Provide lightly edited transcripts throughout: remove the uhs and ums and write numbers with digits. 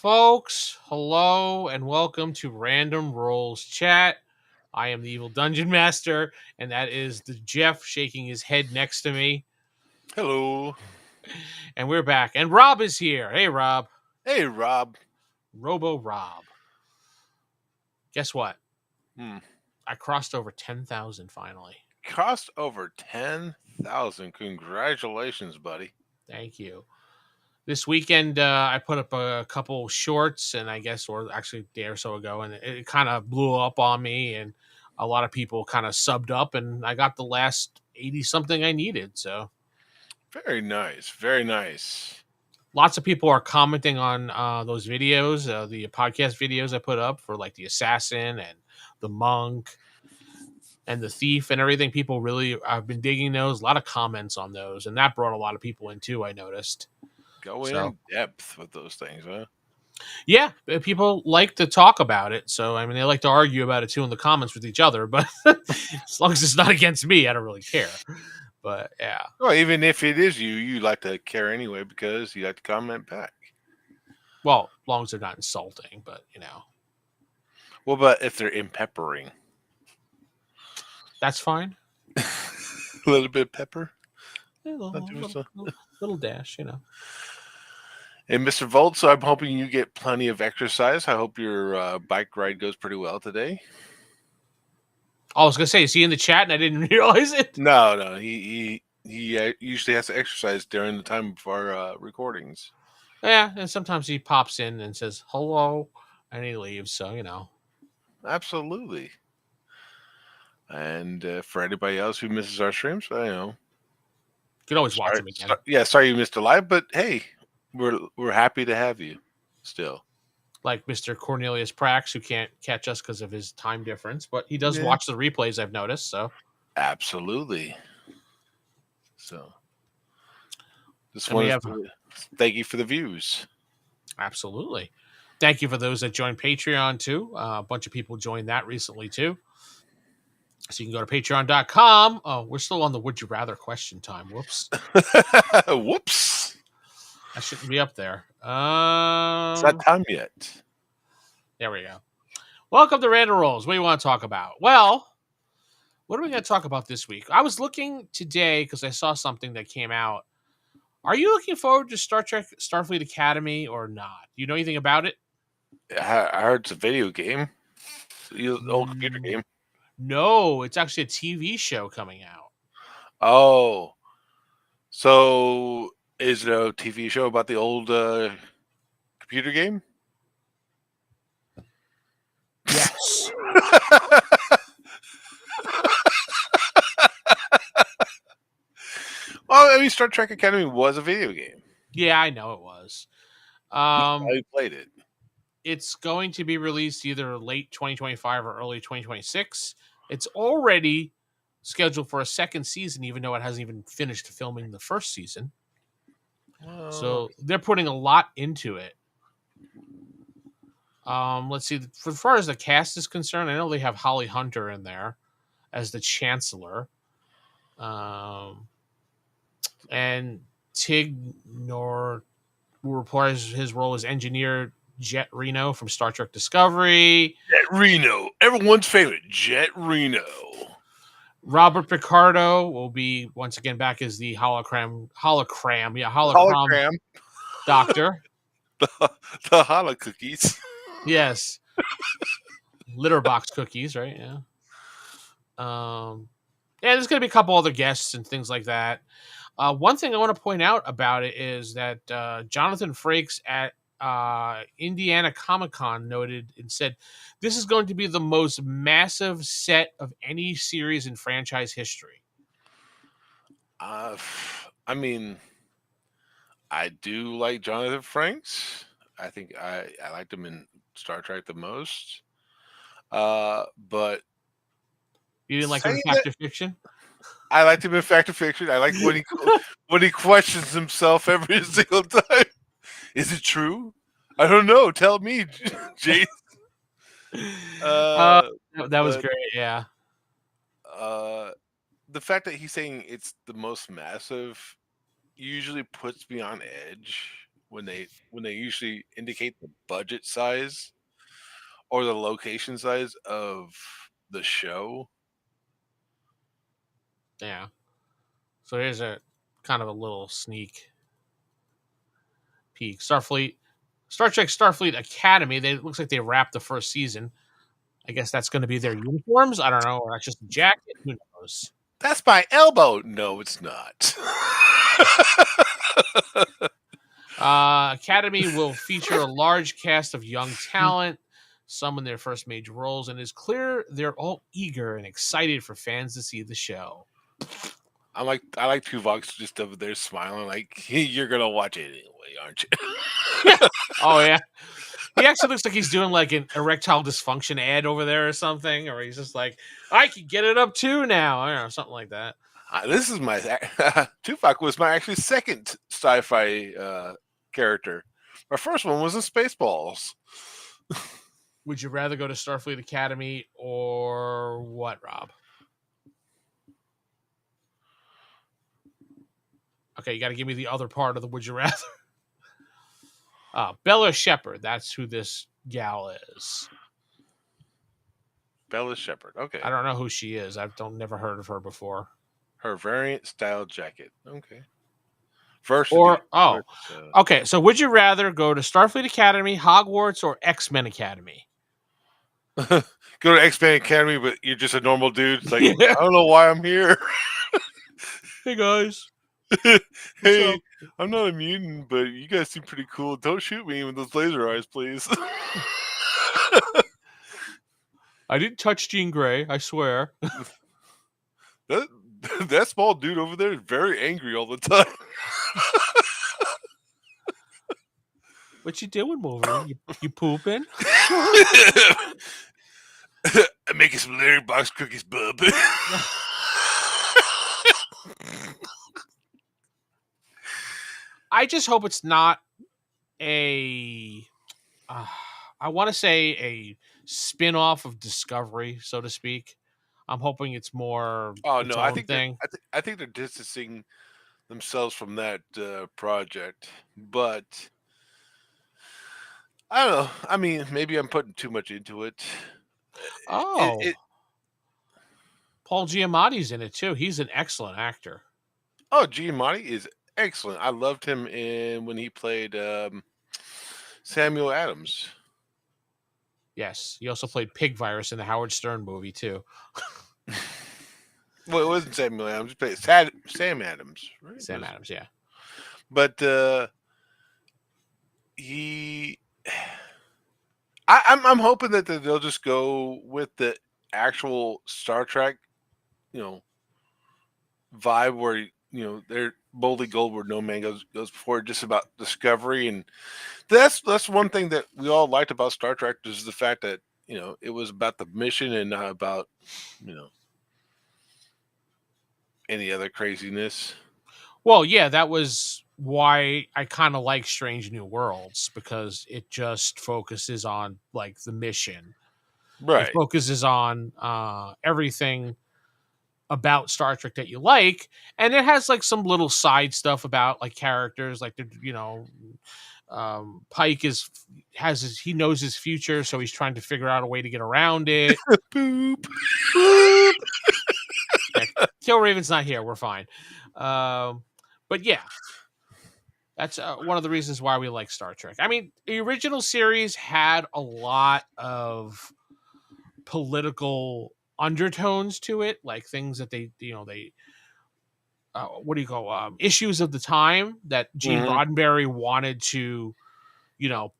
Folks, hello and welcome to Random Rolls Chat. I am the evil dungeon master, and that is the Jeff shaking his head next to me. Hello. And we're back. And Rob is here. Hey, Rob. Hey, Rob. Robo Rob. Guess what? Hmm. I crossed over 10,000 finally. Cost over 10,000. Congratulations, buddy. Thank you. This weekend, I put up a couple shorts, and I guess, or actually a day or so ago, and it kind of blew up on me, and a lot of people kind of subbed up, and I got the last 80 something I needed. So Very nice. Very nice. lots of people are commenting on those videos, the podcast videos I put up for like the assassin and the monk and the thief and everything. People really, I've been digging those. A lot of comments on those, and that brought a lot of people in too, I noticed. Go So in depth with those things, huh? yeah, people like to talk about it. So I mean, they like to argue about it too in the comments with each other. But as long as it's not against me, I don't really care. But yeah, Well, even if it is you, you like to care anyway because you like to comment back. well, as long as they're not insulting. But What about if they're impeppering? that's fine. A little bit of pepper? A Not too much. little dash. And Mr. Volt, so I'm hoping you get plenty of exercise. I hope your bike ride goes pretty well today. I was gonna say, is he in the chat and I didn't realize it? No. He usually has to exercise during the time of our recordings. Yeah, and sometimes he pops in and says hello, and he leaves. So. Absolutely. And for anybody else who misses our streams, I know. You can always watch him again. Sorry you missed a live, but hey, we're happy to have you still. Like Mr. Cornelius Prax, who can't catch us because of his time difference, but he does Yeah. watch the replays, I've noticed. So Absolutely. So just And we want have to thank you for the views. absolutely. Thank you for those that joined Patreon too. A bunch of people joined that recently too. So you can go to patreon.com. Oh, we're still on the would you rather question time. Whoops. Whoops. That shouldn't be up there. It's not time yet. There we go. Welcome to Random Rolls. What do you want to talk about? Well, what are we going to talk about this week? I was looking today because I saw something that came out. Are you looking forward to Star Trek Starfleet Academy or not? Do you know anything about it? I heard it's a video game. It's an old computer game. No, it's actually a TV show coming out. Oh. So is it a TV show about the old computer game? Yes. Well, I mean, Star Trek Academy was a video game. Yeah, I know it was. I played it. It's going to be released either late 2025 or early 2026. It's already scheduled for a second season, even though it hasn't even finished filming the first season. So they're putting a lot into it. Let's see. For as far as the cast is concerned, I know they have Holly Hunter in there as the Chancellor. And Tig Nor, who reprised his role as engineer Jet Reno from Star Trek Discovery. Jet Reno, everyone's favorite, Jet Reno. Robert Picardo will be once again back as the holocron doctor. The holo cookies. Yes. Litter box cookies, right? Yeah. Yeah, there's going to be a couple other guests and things like that. One thing I want to point out about it is that Jonathan Frakes at Indiana Comic-Con noted and said, this is going to be the most massive set of any series in franchise history. I mean, I do like Jonathan Frakes. I think I liked him in Star Trek the most. But you didn't like him in Fact or Fiction? I liked him in Fact or Fiction. I like when he questions himself every single time. Is it true? I don't know. Tell me, Jace. That was great. Yeah. The fact that he's saying it's the most massive usually puts me on edge when they usually indicate the budget size or the location size of the show. Yeah. So here's a kind of a little sneak peek. Star Trek Starfleet Academy. It looks like they wrapped the first season. I guess that's going to be their uniforms. I don't know. Or that's just a jacket. Who knows? That's my elbow. No, it's not. Academy will feature a large cast of young talent, some in their first major roles, and it's clear they're all eager and excited for fans to see the show. I like Tuvok's just over there smiling like you're gonna watch it anyway, aren't you? Oh yeah, he actually looks like he's doing like an erectile dysfunction ad over there or something, or he's just like, I can get it up too now, I don't know, something like that. This is my Tuvok was my actually second sci-fi character. My first one was in Spaceballs. Would you rather go to Starfleet Academy or what, Rob? Okay, you got to give me the other part of the would you rather. Bella Shepard, that's who this gal is. Bella Shepard. Okay. I don't know who she is. Never heard of her before. Her variant style jacket. Okay. First. Okay. So would you rather go to Starfleet Academy, Hogwarts, or X-Men Academy? Go to X-Men Academy, but you're just a normal dude. It's like, I don't know why I'm here. Hey guys. Hey, I'm not a mutant, but you guys seem pretty cool. Don't shoot me with those laser eyes, please. I didn't touch Jean Grey, I swear. That small dude over there is very angry all the time. What you doing, Wolverine? You pooping? I'm making some Larry Box cookies, bub. I just hope it's not I want to say a spin-off of Discovery, so to speak. I'm hoping it's more. Oh no, I think they're distancing themselves from that project, but I don't know. I mean, maybe I'm putting too much into it. Oh, Paul Giamatti's in it too. He's an excellent actor. Oh, Giamatti is excellent. I loved him when he played Samuel Adams. Yes, he also played Pig Virus in the Howard Stern movie too. Well, it wasn't Samuel Adams. He played Sam Adams, right? Sam Adams, yeah. But I'm hoping that they'll just go with the actual Star Trek, vibe where they're boldly gold where no man goes before, just about discovery, and that's one thing that we all liked about Star Trek is the fact that it was about the mission and not about any other craziness. Well, yeah, that was why I kind of like Strange New Worlds, because it just focuses on like the mission. Right. It focuses on everything about Star Trek that you like, and it has like some little side stuff about like characters, like Pike he knows his future, so he's trying to figure out a way to get around it. Boop. Boop. Yeah, Killraven's not here. We're fine. But yeah, that's one of the reasons why we like Star Trek. I mean, the original series had a lot of political undertones to it, like things that they what do you call issues of the time that Gene Roddenberry wanted to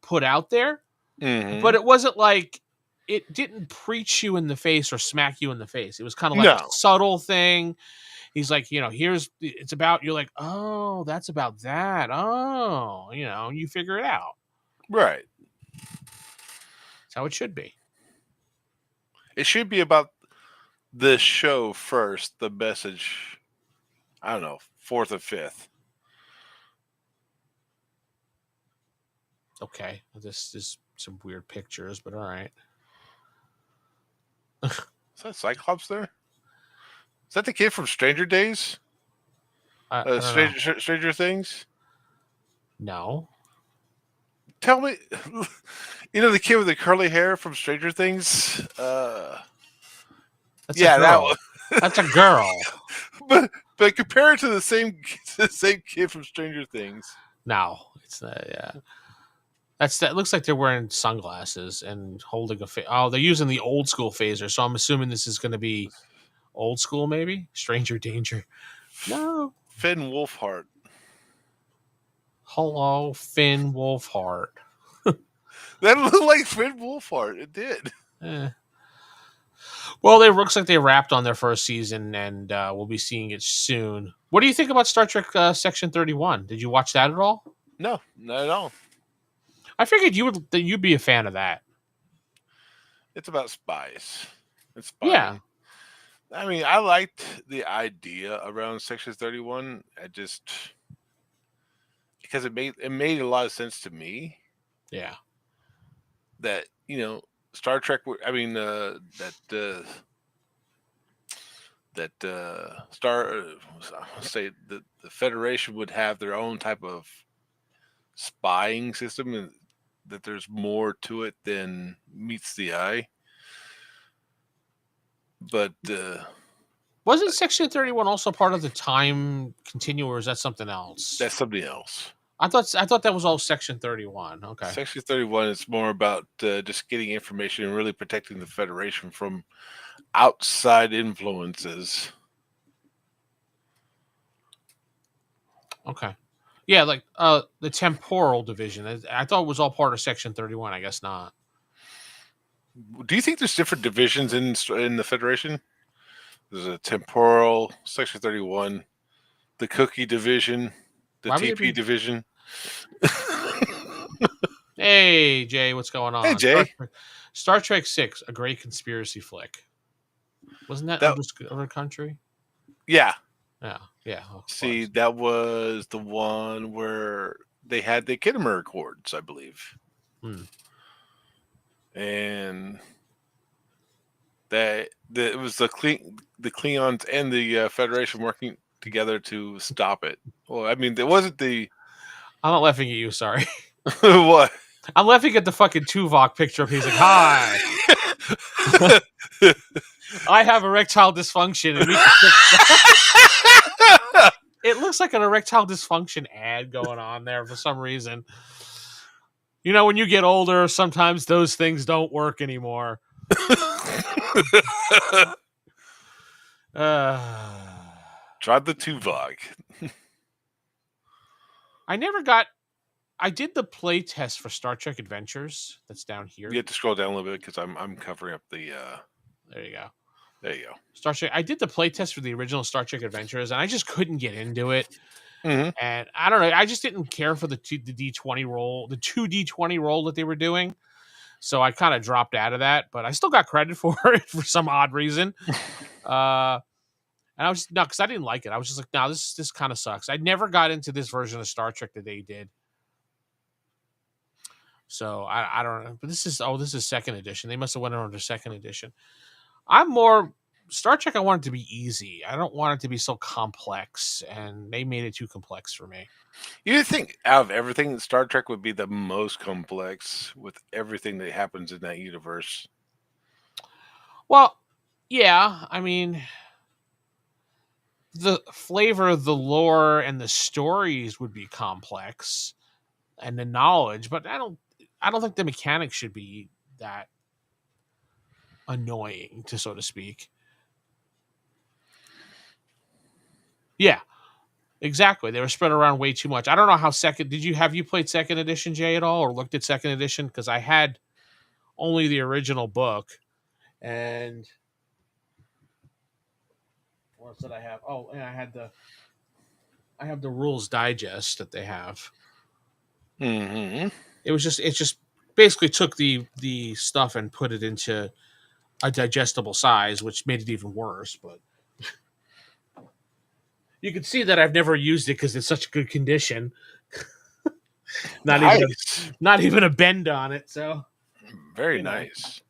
put out there. But it wasn't like, it didn't preach you in the face or smack you in the face. It was kind of like a subtle thing. He's like, it's about, you're like, oh, that's about that. Oh, you figure it out. Right. That's how it should be. It should be about the show first, the message, I don't know, fourth or fifth. Okay. This is some weird pictures, but all right. Is that Cyclops there? Is that the kid from Stranger Days? Stranger Things? No. Tell me, the kid with the curly hair from Stranger Things. That's Yeah, a that girl. one. That's a girl. but compare it to the same kid from Stranger Things. No, it's yeah. That looks like they're wearing sunglasses and holding a oh, they're using the old school phaser, so I'm assuming this is going to be old school, maybe Stranger Danger. No, Finn Wolfhard. hello, Finn Wolfhard. That looked like Finn Wolfhard. It did. Eh. Well, it looks like they wrapped on their first season, and we'll be seeing it soon. What do you think about Star Trek Section 31? Did you watch that at all? No, not at all. I figured you'd be a fan of that. It's about spies. It's Yeah, spying. I mean, I liked the idea around Section 31. I just because it made a lot of sense to me yeah. that Star Trek. I mean say the Federation would have their own type of spying system, and that there's more to it than meets the eye. But Wasn't Section 31 also part of the time continuum, or is that something else? that's something else. I thought that was all Section 31. Okay. Section 31 is more about just getting information and really protecting the Federation from outside influences. Okay. Yeah, like the temporal division. I thought it was all part of Section 31. I guess not. Do you think there's different divisions in the Federation? There's a temporal, Section 31, the cookie division, the TP division. Hey, Jay, what's going on? Hey, Jay. Star Trek 6, a great conspiracy flick. Wasn't that other country? Yeah. Yeah. See, that was the one where they had the Khitomer Accords, I believe. And it was the Klingons and the Federation working together to stop it. Well, I mean, there wasn't the... I'm not laughing at you, sorry. What? I'm laughing at the fucking Tuvok picture of he's like, hi. I have erectile dysfunction. And we can fix that. It looks like an erectile dysfunction ad going on there for some reason. You know, when you get older, sometimes those things don't work anymore. Try the Tuvok. I did the play test for Star Trek Adventures. That's down here. You have to scroll down a little bit because I'm covering up the. There you go. There you go. Star Trek. I did the play test for the original Star Trek Adventures, and I just couldn't get into it. Mm-hmm. And I don't know. I just didn't care for the D20 roll, the 2D20 roll that they were doing. So I kind of dropped out of that, but I still got credit for it for some odd reason. And I was because I didn't like it. I was just like, no, this kind of sucks. I never got into this version of Star Trek that they did. So I don't know. But this is second edition. They must have went on to second edition. I'm more Star Trek. I want it to be easy. I don't want it to be so complex, and they made it too complex for me. You think out of everything, Star Trek would be the most complex with everything that happens in that universe? Well, yeah. I mean, the flavor of the lore and the stories would be complex, and the knowledge, but I don't think the mechanics should be that annoying, to so to speak. Yeah, exactly. They were spread around way too much. I don't know how have you played second edition, Jay, at all, or looked at second edition? Because I had only the original book, and what else did I have? Oh, and I have the Rules Digest that they have. Mm-hmm. It just basically took the stuff and put it into a digestible size, which made it even worse. But you can see that I've never used it because it's such good condition. not even a bend on it. So very nice.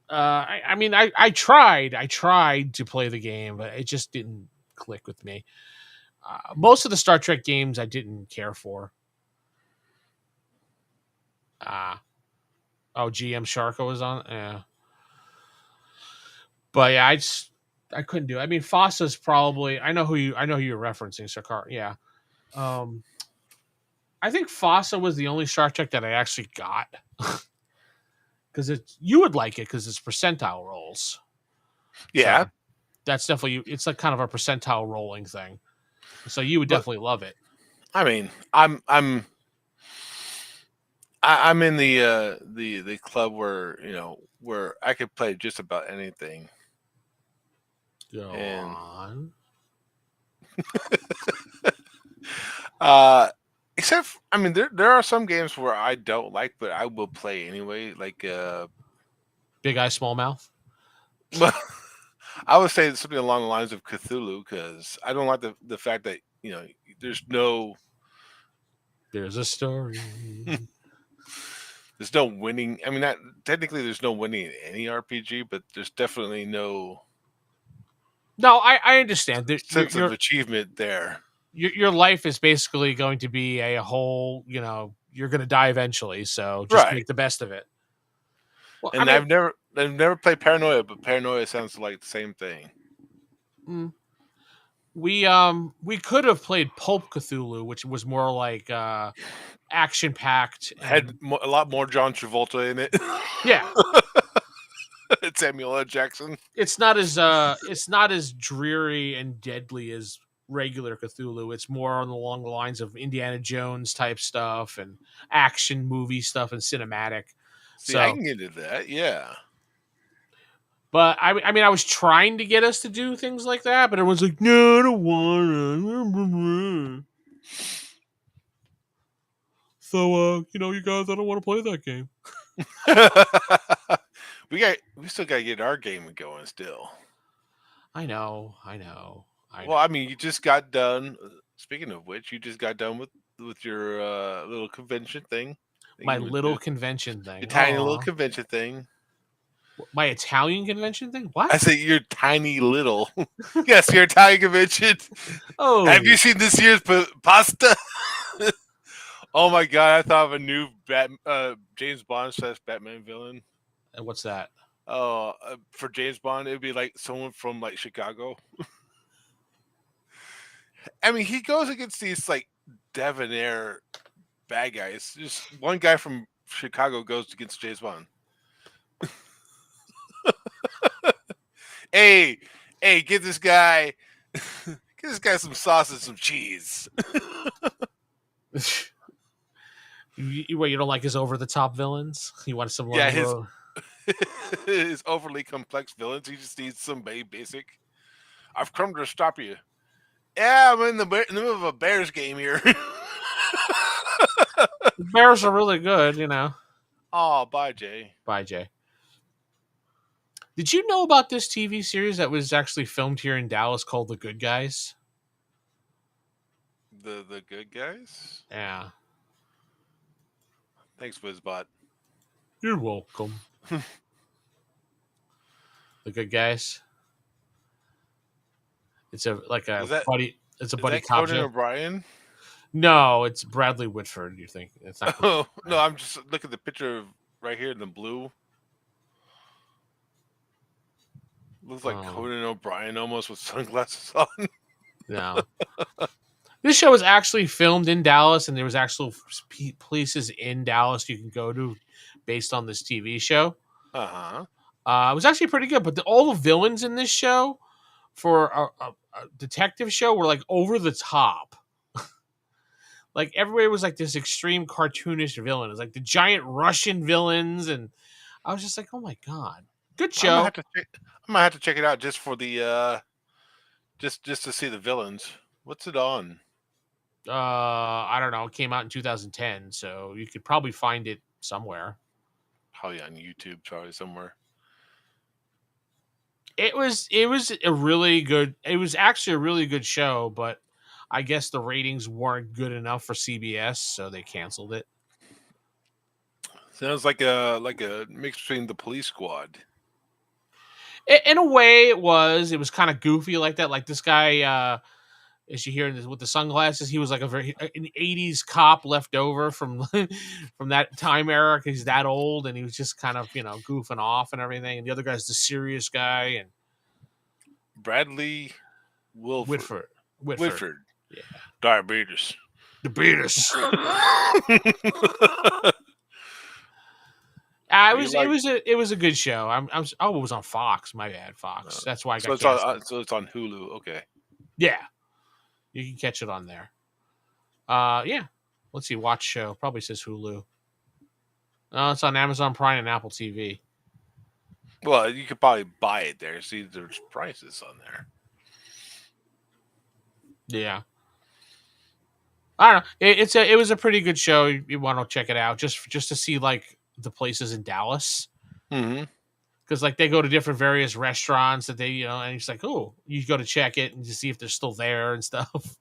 I mean, I tried to play the game, but it just didn't click with me. Most of the Star Trek games I didn't care for. Oh, GM Sharko was on. Yeah, but yeah, I couldn't do it. I mean, Fosa's probably. I know who you're referencing, Sakar. Yeah. Um, I think Fossa was the only Star Trek that I actually got because you would like it because it's percentile rolls. Yeah. So that's definitely it's like kind of a percentile rolling thing. So you would But definitely love it. I mean, I'm in the club where where I could play just about anything. Go And on. except I mean there are some games where I don't like but I will play anyway, like Big Eye, Small Mouth. well, I would say something along the lines of Cthulhu, because I don't like the fact that there's no There's a story. there's no winning. I mean, not technically there's no winning in any RPG, but there's definitely no No, I understand that sense of achievement there. your life is basically going to be a whole. You're going to die eventually, so just Right. make the best of it. Well, I And mean, I've never played Paranoia, but Paranoia sounds like the same thing. mm, we could have played Pulp Cthulhu, which was more like action packed Had and a lot more John Travolta in it. yeah, Samuel L. Jackson. it's not as dreary and deadly as regular Cthulhu. It's more along the lines of Indiana Jones type stuff and action movie stuff and cinematic. See, I So, can get into that. Yeah. but I mean, I was trying to get us to do things like that, but everyone's like, "No, I don't want to." So, you guys, I don't want to play that game. we still gotta get our game going still. I know. Well, I mean, you just got done. Speaking of which, you just got done with your little convention thing. My little convention thing. Your tiny little convention thing. My Italian convention thing? I What? say your tiny little. Yes, your Italian convention. Oh, Have you seen this year's pasta? Oh my god! I thought of a new James Bond / Batman villain. and what's that? Oh, for James Bond, it'd be like someone from like Chicago. I mean, he goes against these like debonair bad guys. Just one guy from Chicago goes against James Bond. Hey, give this guy some sauce and some cheese. You don't like his over the top villains? You want some Yeah, his overly complex villains. He just needs somebody basic. I've come to stop you. Yeah, I'm in the middle of a Bears game here. The Bears are really good, Oh, bye, Jay. Bye, Jay. Did you know about this TV series that was actually filmed here in Dallas called The Good Guys? The good guys? Yeah. Thanks, Wizbot. You're welcome. The Good Guys. It's a buddy. It's a buddy cop Conan show. O'Brien? No, it's Bradley Whitford. You think it's not? Oh no, I'm just looking at the picture right here in the blue. Looks like Conan O'Brien almost with sunglasses on. No. This show was actually filmed in Dallas, and there was actual places in Dallas you can go to based on this TV show. Uh-huh. It was actually pretty good, but all the villains in this show for a detective show were like over the top. Like everybody was like this extreme cartoonish villain. It was like the giant Russian villains, and I was just like, oh my god, good show. I'm gonna have to check it out just for the just to see the villains. What's it on? I don't know. It came out in 2010, so you could probably find it somewhere. Probably on YouTube, probably somewhere. It was a really good. It was actually a really good show, but I guess the ratings weren't good enough for CBS, so they canceled it. Sounds like a mix between the Police Squad. In a way, it was kind of goofy like that. Like this guy, As you hear with the sunglasses, he was like an '80s cop left over from from that time era because he's that old, and he was just kind of goofing off and everything. And the other guy's the serious guy, and Bradley Wilford. Whitford, yeah, Diabetes. the Beatles. It was a good show. Oh, it was on Fox. My bad, Fox. That's why I got casted. So it's on Hulu. Okay. Yeah, you can catch it on there. Yeah. Let's see. Watch show probably says Hulu. It's on Amazon Prime and Apple TV. Well, you could probably buy it there. See, there's prices on there. Yeah. I don't know. It was a pretty good show. You want to check it out just to see like the places in Dallas. Mm-hmm. Because like they go to different various restaurants that they and it's like, oh, you go to check it and to see if they're still there and stuff.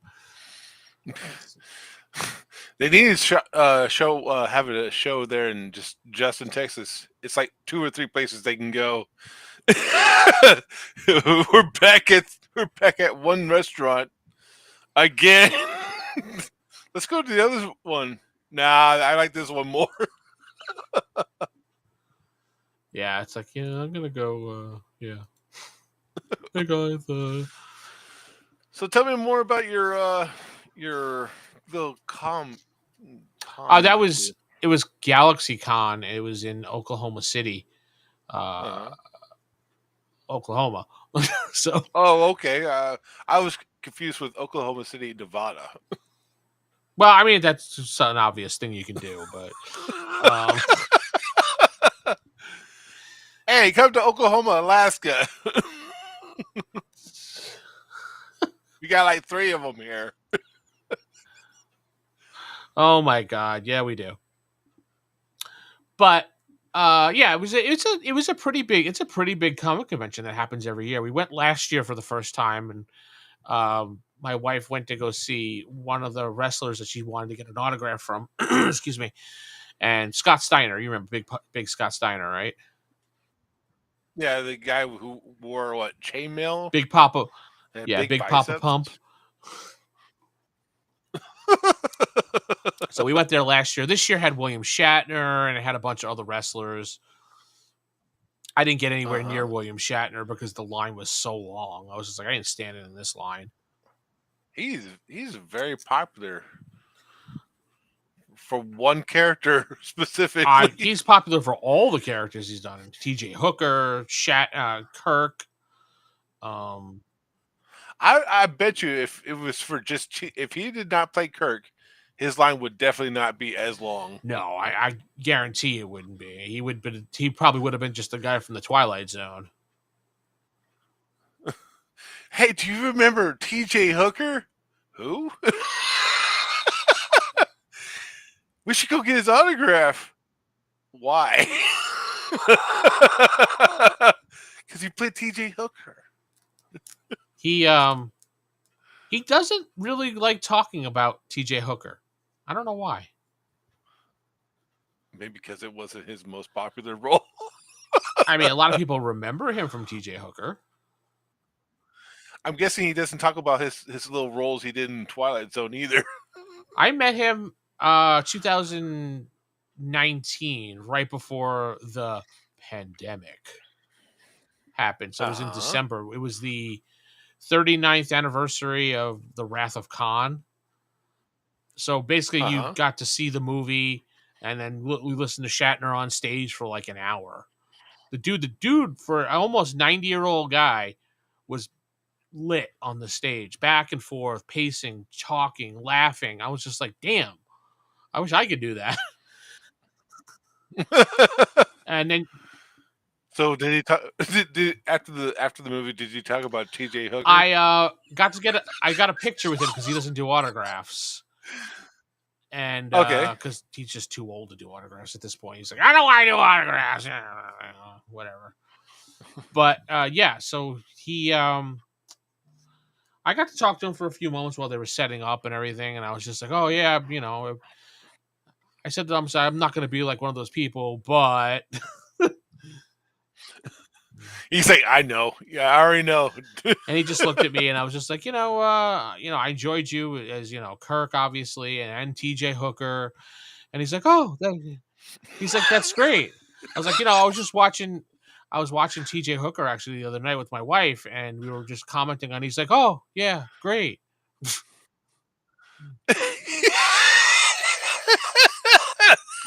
They need to have a show there in just in Texas. It's like 2 or 3 places they can go. we're back at one restaurant again. Let's go to the other one. Nah, I like this one more. Yeah, it's like, I'm gonna go. Yeah. Hey guys. So tell me more about your little it was GalaxyCon. It was in Oklahoma City, Oklahoma. So. Oh, okay. I was confused with Oklahoma City, Nevada. Well, I mean that's an obvious thing you can do, but. Hey, come to Oklahoma, Alaska. We got like 3 of them here. Oh my God, yeah, we do. But yeah, it was a pretty big comic convention that happens every year. We went last year for the first time, and my wife went to go see one of the wrestlers that she wanted to get an autograph from. Excuse me. And Scott Steiner, you remember big Scott Steiner, right? Yeah, the guy who wore what, chainmail? Big Papa. Yeah, Big Papa Pump. So we went there last year. This year had William Shatner and it had a bunch of other wrestlers. I didn't get anywhere near William Shatner because the line was so long. I was just like, I didn't stand in this line. He's very popular for one character specifically. He's popular for all the characters he's done. T.J. Hooker, Kirk. I bet you if it was for if he did not play Kirk, his line would definitely not be as long. No, I guarantee it wouldn't be. He probably would have been just the guy from the Twilight Zone. Hey, do you remember T.J. Hooker? Who? We should go get his autograph. Why? Because he played T.J. Hooker. He doesn't really like talking about T.J. Hooker. I don't know why. Maybe because it wasn't his most popular role. I mean, a lot of people remember him from T.J. Hooker. I'm guessing he doesn't talk about his little roles he did in Twilight Zone either. I met him 2019, right before the pandemic happened. So it was in December. It was the 39th anniversary of The Wrath of Khan. So basically, you got to see the movie, and then we listened to Shatner on stage for like an hour. The dude, for an almost 90-year-old guy, was lit on the stage, back and forth, pacing, talking, laughing. I was just like, damn, I wish I could do that. And then, so did he talk? After the movie? Did you talk about T.J. Hooker? I got a picture with him because he doesn't do autographs, and because he's just too old to do autographs at this point. He's like, I don't want to do autographs, whatever. But yeah, so he I got to talk to him for a few moments while they were setting up and everything, and I was just like, oh yeah, I said to him, I'm not going to be like one of those people, but He's like, I know. Yeah, I already know. And he just looked at me, and I was just like, I enjoyed you as Kirk, obviously, and T.J. Hooker. And he's like, he's like, that's great. I was like, I was watching T.J. Hooker actually the other night with my wife, and we were just commenting on. He's like, oh yeah, great.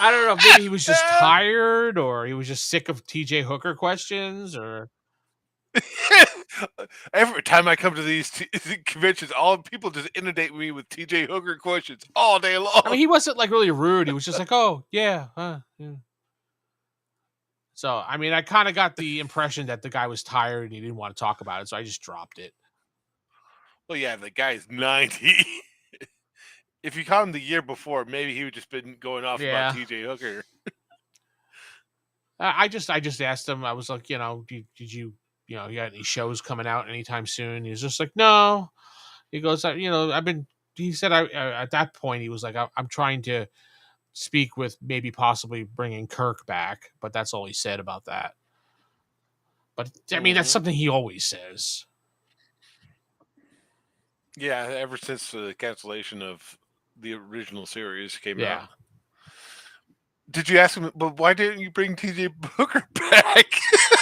I don't know. Maybe he was just tired, or he was just sick of T.J. Hooker questions, or Every time I come to these conventions, all people just inundate me with TJ Hooker questions all day long. I mean, he wasn't like really rude. He was just like, "Oh yeah, yeah." So I mean, I kind of got the impression that the guy was tired and he didn't want to talk about it, so I just dropped it. Well, yeah, the guy's 90. If you caught him the year before, maybe he would just been going off about Yeah. TJ Hooker. I just asked him. I was like, did you, you got any shows coming out anytime soon? He's just like, no. He goes, I've been. He said, at that point, he was like, I'm trying to speak with maybe possibly bringing Kirk back, but that's all he said about that. But I mean, that's something he always says. Yeah, ever since the cancellation of the original series came out. Did you ask him? But why didn't you bring TJ Hooker back?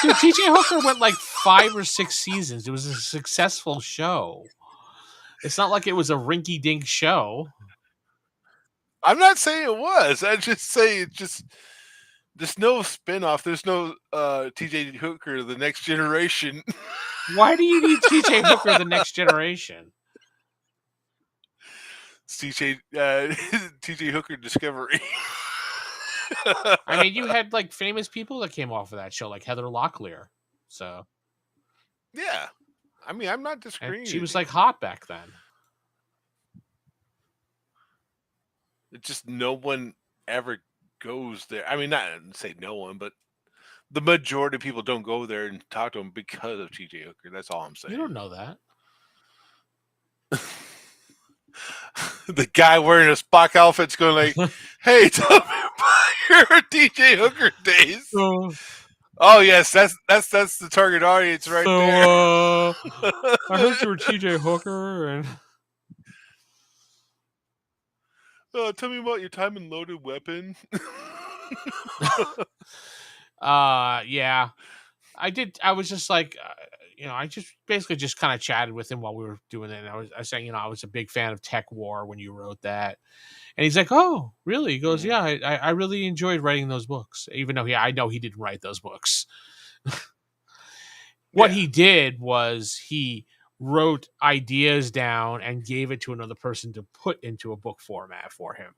Dude, TJ Hooker went like 5 or 6 seasons. It was a successful show. It's not like it was a rinky-dink show. I'm not saying it was. I just say it just. There's no spinoff. There's no TJ Hooker, the next generation. Why do you need TJ Hooker, the next generation? TJ Hooker Discovery. I mean, you had like famous people that came off of that show, like Heather Locklear. So yeah, I mean, I'm not disagreeing. And she was like hot back then. It's just no one ever goes there. I mean, not say no one, but the majority of people don't go there and talk to him because of TJ Hooker. That's all I'm saying. You don't know that. The guy wearing a Spock outfit's going like, "Hey, tell me about your TJ Hooker days." Oh yes, that's the target audience right there. I heard you were TJ Hooker, and tell me about your time in Loaded Weapon. Yeah, I did. I was just like, I just basically just kind of chatted with him while we were doing it. And I was saying, I was a big fan of Tech War when you wrote that. And he's like, oh, really? He goes, yeah, I really enjoyed writing those books, even though I know he didn't write those books. What he did was he wrote ideas down and gave it to another person to put into a book format for him.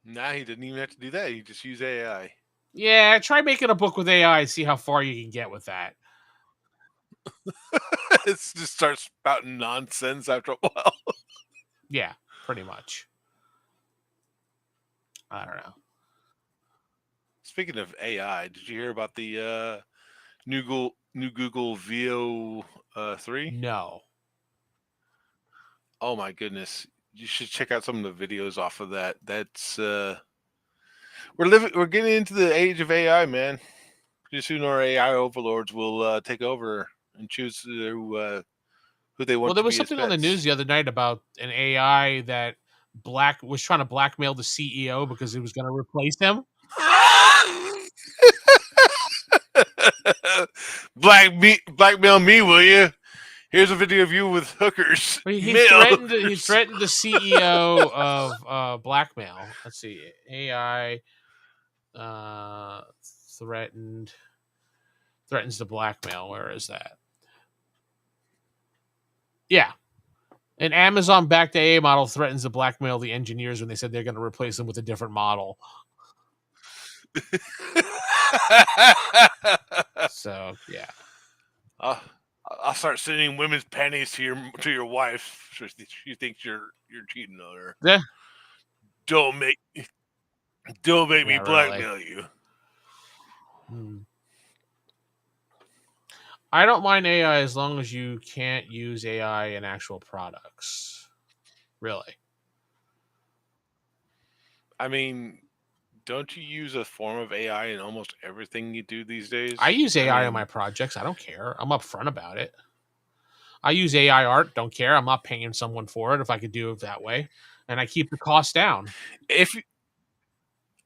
Nah, he didn't even have to do that. He just used AI. Yeah, try making a book with AI and see how far you can get with that. It just starts spouting nonsense after a while. Yeah, pretty much. I don't know. Speaking of AI, did you hear about the new Google Veo 3? No. Oh my goodness. You should check out some of the videos off of that. That's we're getting into the age of AI, man. Pretty soon our AI overlords will take over and choose who they want. Well, there was something on the news the other night about an AI that was trying to blackmail the CEO because he was going to replace him. Blackmail me, will you? Here's a video of you with hookers. He threatened the CEO of blackmail. Let's see, AI threatens the blackmail. Where is that? Yeah. An Amazon-backed AI model threatens to blackmail the engineers when they said they're going to replace them with a different model. So yeah, I'll start sending women's panties to your wife. She thinks you're cheating on her. Yeah. Don't make me blackmail you. I don't mind AI as long as you can't use AI in actual products. Really. I mean, don't you use a form of AI in almost everything you do these I days? use I AI on my mean, projects. I don't care. I'm upfront about it. I use AI art. Don't care. I'm not paying someone for it if I could do it that way, and I keep the cost down. if you,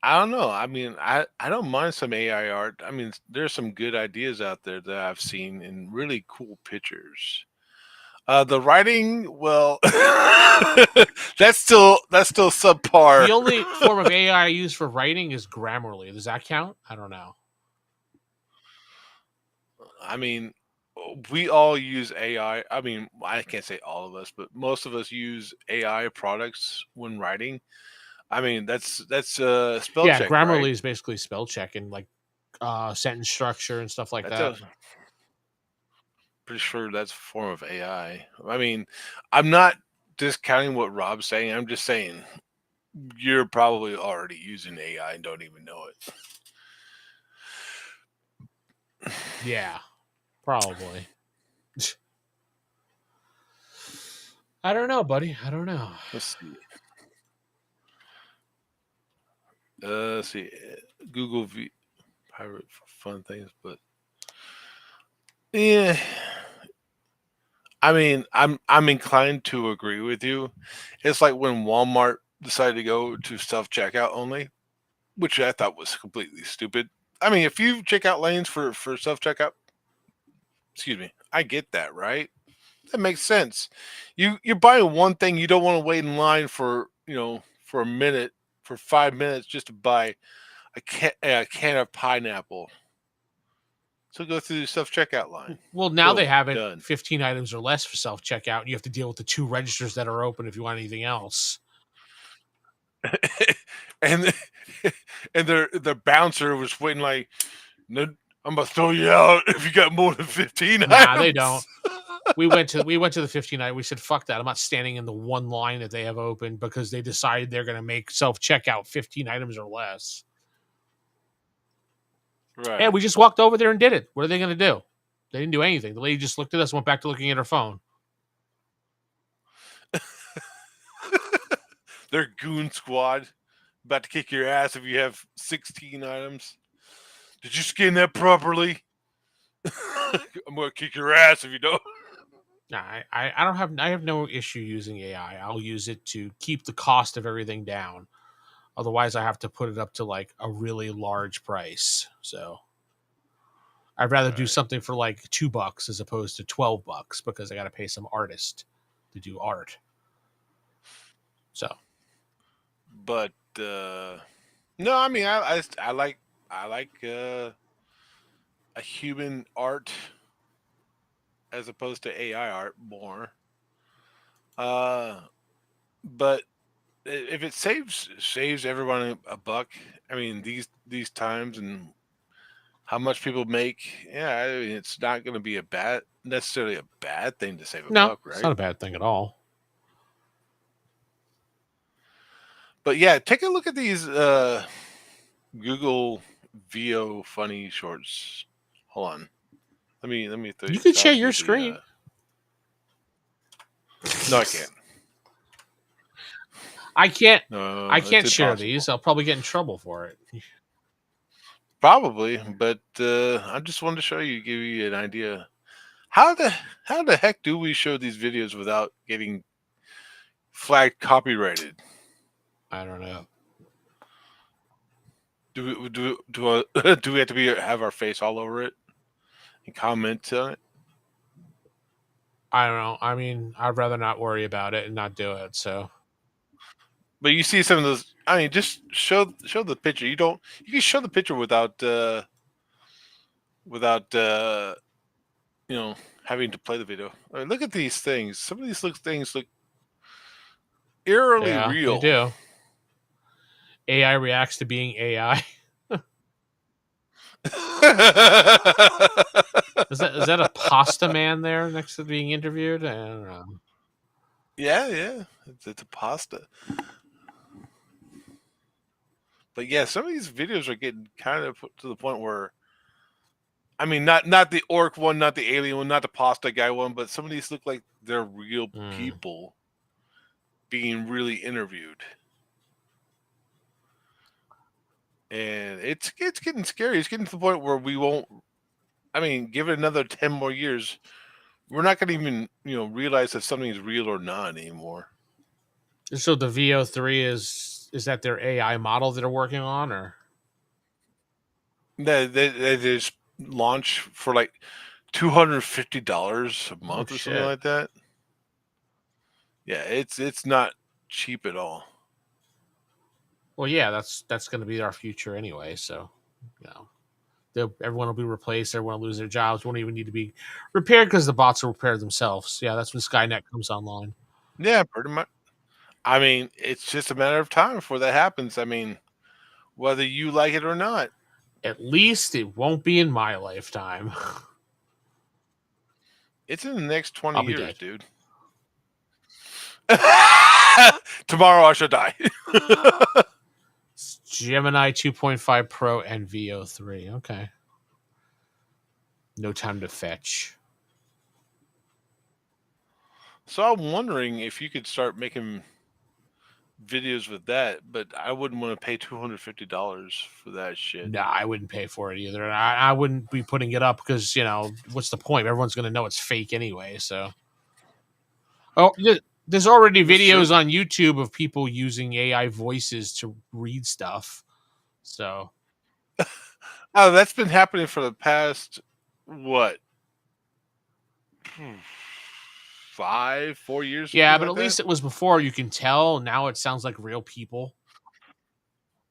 I don't know. I mean, I don't mind some AI art. I mean, there's some good ideas out there that I've seen in really cool pictures. The writing, well, that's still subpar. The only form of AI I use for writing is Grammarly. Does that count? I don't know. I mean, we all use AI. I mean, I can't say all of us, but most of us use AI products when writing. I mean, that's spell Yeah, check, right? Grammarly is basically spell check and like sentence structure and stuff like That's that. a pretty sure that's a form of AI. I mean, I'm not discounting what Rob's saying. I'm just saying you're probably already using AI and don't even know it. Yeah, probably. I don't know, buddy. I don't know. Let's see. Let's see. Google V pirate for fun things, but yeah. I mean, I'm inclined to agree with you. It's like when Walmart decided to go to self checkout only, which I thought was completely stupid. I mean, if you checkout lanes for self checkout, excuse me, I get that, right? That makes sense. You're buying one thing, you don't want to wait in line for for a minute, for 5 minutes just to buy a can of pineapple. So go through the self checkout line. Well, now they Boom, have it done. 15 items or less for self checkout. You have to deal with the two registers that are open if you want anything else. and and their bouncer was waiting like, no, I'm gonna throw you out if you got more than 15 Nah, they don't. items. We went to the 15 item. We said, fuck that. I'm not standing in the one line that they have open because they decided they're going to make self checkout 15 items or less. And Right. we just walked over there and did it. What are they going to do? They didn't do anything. The lady just looked at us and went back to looking at her phone. Their goon squad about to kick your ass if you have 16 items. Did you scan that properly? I'm gonna kick your ass if you don't. Nah, I have no issue using AI. I'll use it to keep the cost of everything down. Otherwise, I have to put it up to like a really large price. So I'd rather do Right. something for like $2 as opposed to $12 because I got to pay some artist to do art. So But no, I mean I like a human art as opposed to AI art more. Uh, but if it saves everyone a buck, I mean these times and how much people make, yeah, I mean, it's not going to be a bad necessarily a bad thing to save a no, buck, it's not right? a bad thing at all. But yeah, take a look at these Google VO funny shorts. Hold on, let me You can share toss your you the. screen. No, I can't. I can't. I No, it's can't share impossible. these. I'll probably get in trouble for it. Probably, but I just wanted to show you, give you an idea. How the how the heck do we show these videos without getting flagged copyrighted? I don't know. Do we have to have our face all over it and comment on it? I don't know. I mean, I'd rather not worry about it and not do it. So But you see some of those. I mean, just show the picture. You can show the picture without you know having to play the video. I mean, look at these things. Some of these things look eerily yeah, they real. do. AI reacts to being AI. Is that a pasta man there next to being interviewed? I don't know. Yeah, yeah, it's a pasta. But yeah, some of these videos are getting kind of to the point where, I mean, not the orc one, not the alien one, not the pasta guy one, but some of these look like they're real Mm. people being really interviewed. and it's getting scary. It's getting to the point where we won't. I mean, give it another 10 more years, we're not going to even realize if something is real or not anymore. So the VO3 is that their AI model that they're working on, or They just launch for like $250 a month or something shit? like that. Yeah, it's not cheap at all. Well, yeah, that's going to be our future anyway. So, you know, everyone will be replaced. Everyone will lose their jobs. Won't even need to be repaired because the bots will repair themselves. Yeah, that's when Skynet comes online. Yeah, pretty much. I mean, it's just a matter of time before that happens. I mean, whether you like it or not. At least it won't be in my lifetime. It's in the next 20 I'll be years, dead. dude. Tomorrow I shall die. Gemini 2.5 Pro and VO3. Okay. No time to fetch. So I'm wondering if you could start making videos with that, but I wouldn't want to pay $250 for that shit. No, I wouldn't pay for it either. And I wouldn't be putting it up because, what's the point? Everyone's going to know it's fake anyway. So, there's already videos on YouTube of people using AI voices to read stuff. So, oh, that's been happening for the past, what, 4 years? yeah, but at least it was before you can tell. Now it sounds like real people.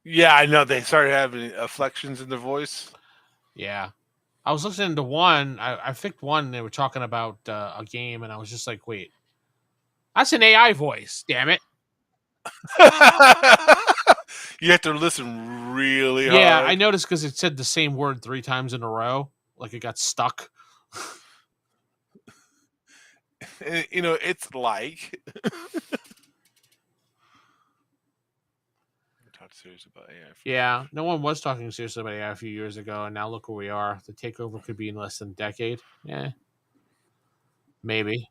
Yeah, I know. They started having inflections in their voice. Yeah. I was listening to one. I picked one. They were talking about a game, and I was just like, wait, that's an AI voice. Damn it. You have to listen really hard. Yeah, I noticed because it said the same word 3 times in a row. Like it got stuck. It's like. Talk serious about AI. Yeah, no one was talking seriously about AI a few years ago, and now look where we are. The takeover could be in less than a decade. Yeah, maybe.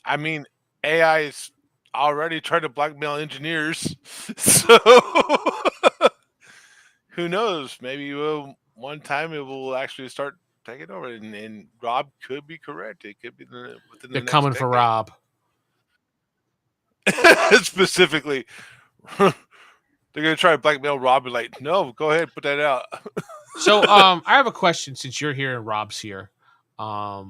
I mean, AI is already trying to blackmail engineers, so who knows? Maybe one time it will actually start taking over, and Rob could be correct. It could be within They're the next coming decade. for Rob. Specifically, they're gonna try to blackmail Rob and like, no, go ahead, put that out. So, I have a question since you're here and Rob's here. Why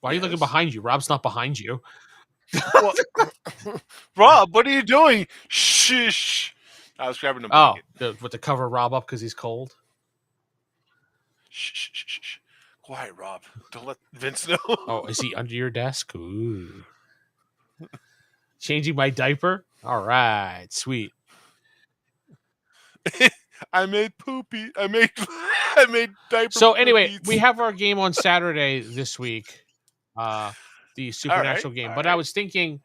are you looking behind you? Rob's not behind you. Well, Rob, what are you doing? Shh. I was grabbing a blanket. With the cover Rob up because he's cold. Shh. Quiet, Rob. Don't let Vince know. Oh, is he under your desk? Ooh. Changing my diaper? All right, sweet. I made poopy. I made diaper. So anyway, poopies. we have our game on Saturday this week. The Supernatural game. But I was thinking,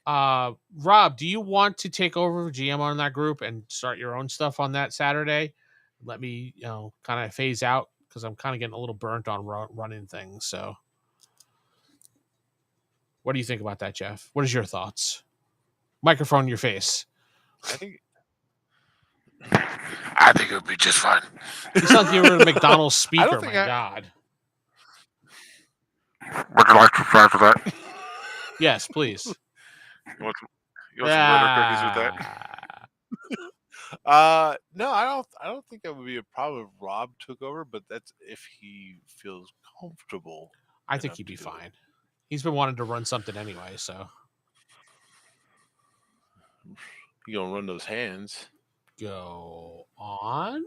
Rob, do you want to take over GM on that group and start your own stuff on that Saturday? Let me, kind of phase out because I'm kind of getting a little burnt on running things. So, what do you think about that, Jeff? What is your thoughts? Microphone in your face. I think it would be just fine. You sound like you were a McDonald's speaker. My God. Would you like to try for that? Yes, please. You want some Ritter cookies with that? No, I don't think that would be a problem if Rob took over, but that's if he feels comfortable. I think he'd be fine. He's been wanting to run something anyway, so. You gonna run those hands? Go on.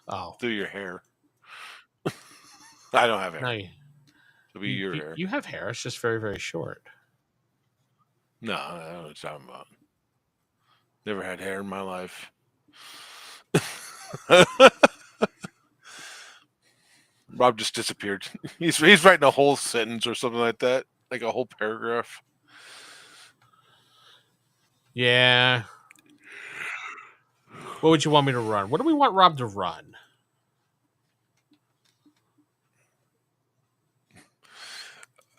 Oh. Through your hair. I don't have hair. No, It'll be your hair. You have hair. It's just very, very short. No, I don't know what you're talking about. Never had hair in my life. Rob just disappeared. He's writing a whole sentence or something like that, like a whole paragraph. Yeah. What would you want me to run? What do we want Rob to run?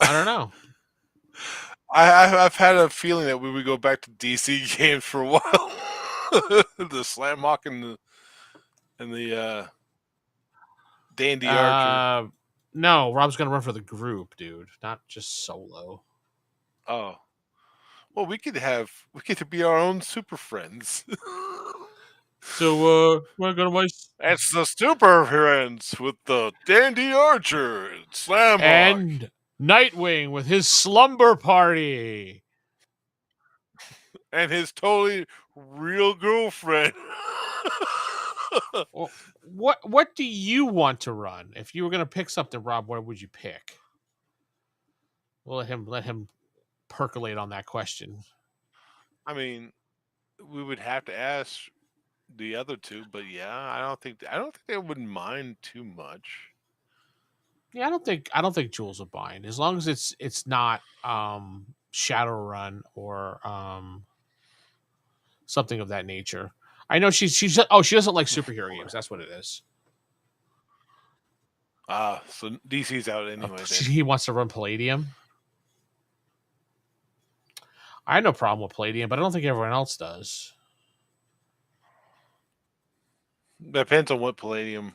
I don't know. I've had a feeling that we would go back to DC games for a while. The Slamhawk and the Dandy Archer. No, Rob's gonna run for the group, dude, not just solo. Oh, well, we could be our own super friends. So we're gonna waste. That's the super friends with the Dandy Archer and Slamhawk and Nightwing with his slumber party and his totally real girlfriend. Well, what do you want to run? If you were gonna pick something, Rob, what would you pick? We'll let him percolate on that question. I mean, we would have to ask the other two, but yeah, I don't think they wouldn't mind too much. Yeah, I don't think Jules will bind as long as it's not Shadowrun or something of that nature. I know she's she doesn't like superhero games. That's what it is. So DC's out anyway. He wants to run Palladium. I had no problem with Palladium, but I don't think everyone else does. Depends on what Palladium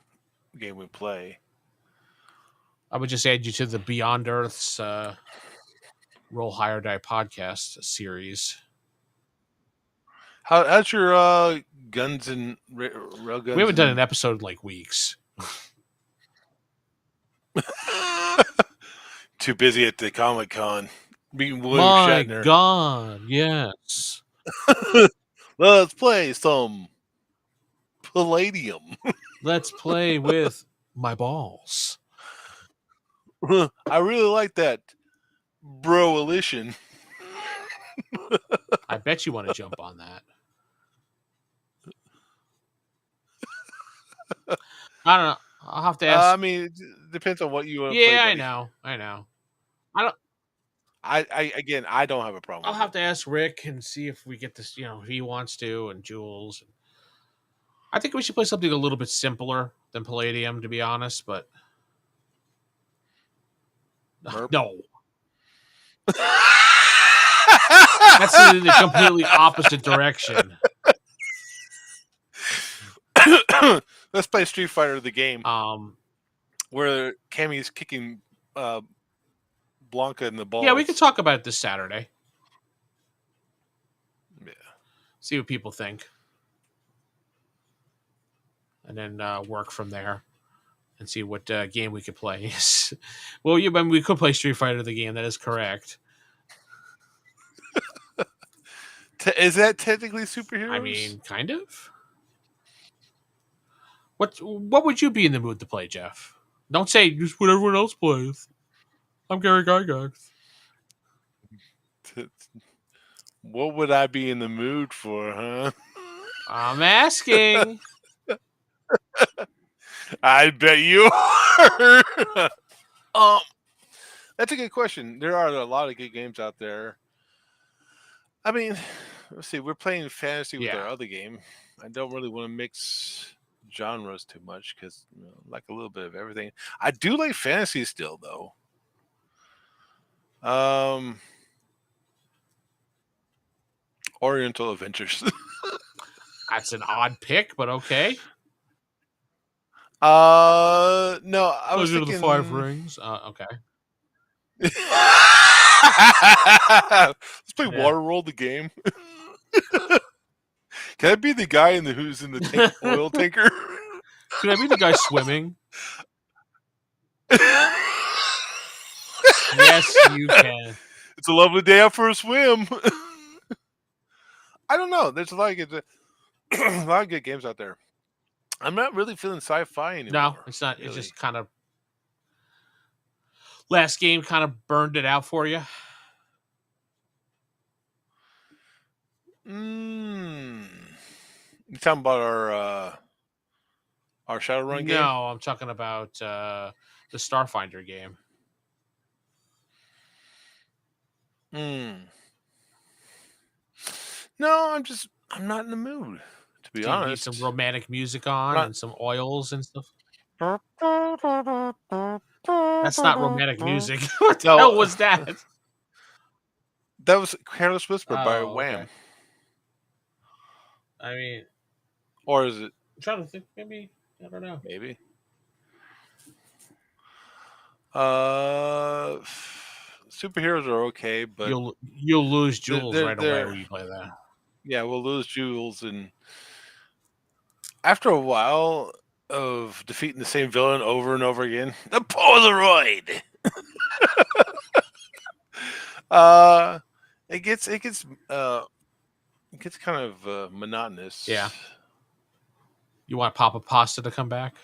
game we play. I would just add you to the Beyond Earth's Roll Higher Die podcast series. How's your guns and railguns? We haven't done an episode in like weeks. Too busy at the Comic-Con. Meeting William My Shatner. God, yes. Let's play some Palladium. Let's play with my balls. I really like that Bro-alition. I bet you want to jump on that. I don't know. I'll have to ask. I mean, it depends on what you want to play. Yeah, I know. I don't. I don't have a problem. I'll have to ask Rick and see if we get this. If he wants to, and Jules. I think we should play something a little bit simpler than Palladium, to be honest. But no, that's in the completely opposite direction. Let's play Street Fighter the game. Um, where Cammy's kicking Blanca in the balls. Yeah, we could talk about it this Saturday. Yeah. See what people think. And then work from there and see what game we could play. Well, we could play Street Fighter the game. That is correct. Is that technically superheroes? I mean, kind of. What would you be in the mood to play, Jeff? Don't say just what everyone else plays. I'm Gary Gygax. What would I be in the mood for, huh? I'm asking. I bet you are. That's a good question. There are a lot of good games out there. I mean, let's see. We're playing fantasy with our other game. I don't really want to mix genres too much because I like a little bit of everything. I do like fantasy still, though. Oriental Adventures. That's an odd pick, but okay. No, I was thinking... the Five Rings. Okay. Let's play Waterworld the game. Can I be the guy who's in the oil tanker? Can I be the guy swimming? Yes, you can. It's a lovely day out for a swim. I don't know. There's a lot of good games out there. I'm not really feeling sci-fi anymore. No, it's not. Really. It's just kind of last game kind of burned it out for you. You talking about our Shadowrun game? No, I'm talking about the Starfinder game. No, I'm not in the mood, to be honest. Need some romantic music on and some oils and stuff. That's not romantic music. What the hell was that? That was Careless Whisper by Oh, okay. Wham. I mean, Or is it? I'm trying to think. Maybe I don't know. Maybe. Uh, superheroes are okay, but You'll lose Jules right away they're when you play that. yeah, we'll lose Jules, and after a while of defeating the same villain over and over again, the Polaroid. uh, it gets kind of monotonous. Yeah. You want Papa Pasta to come back?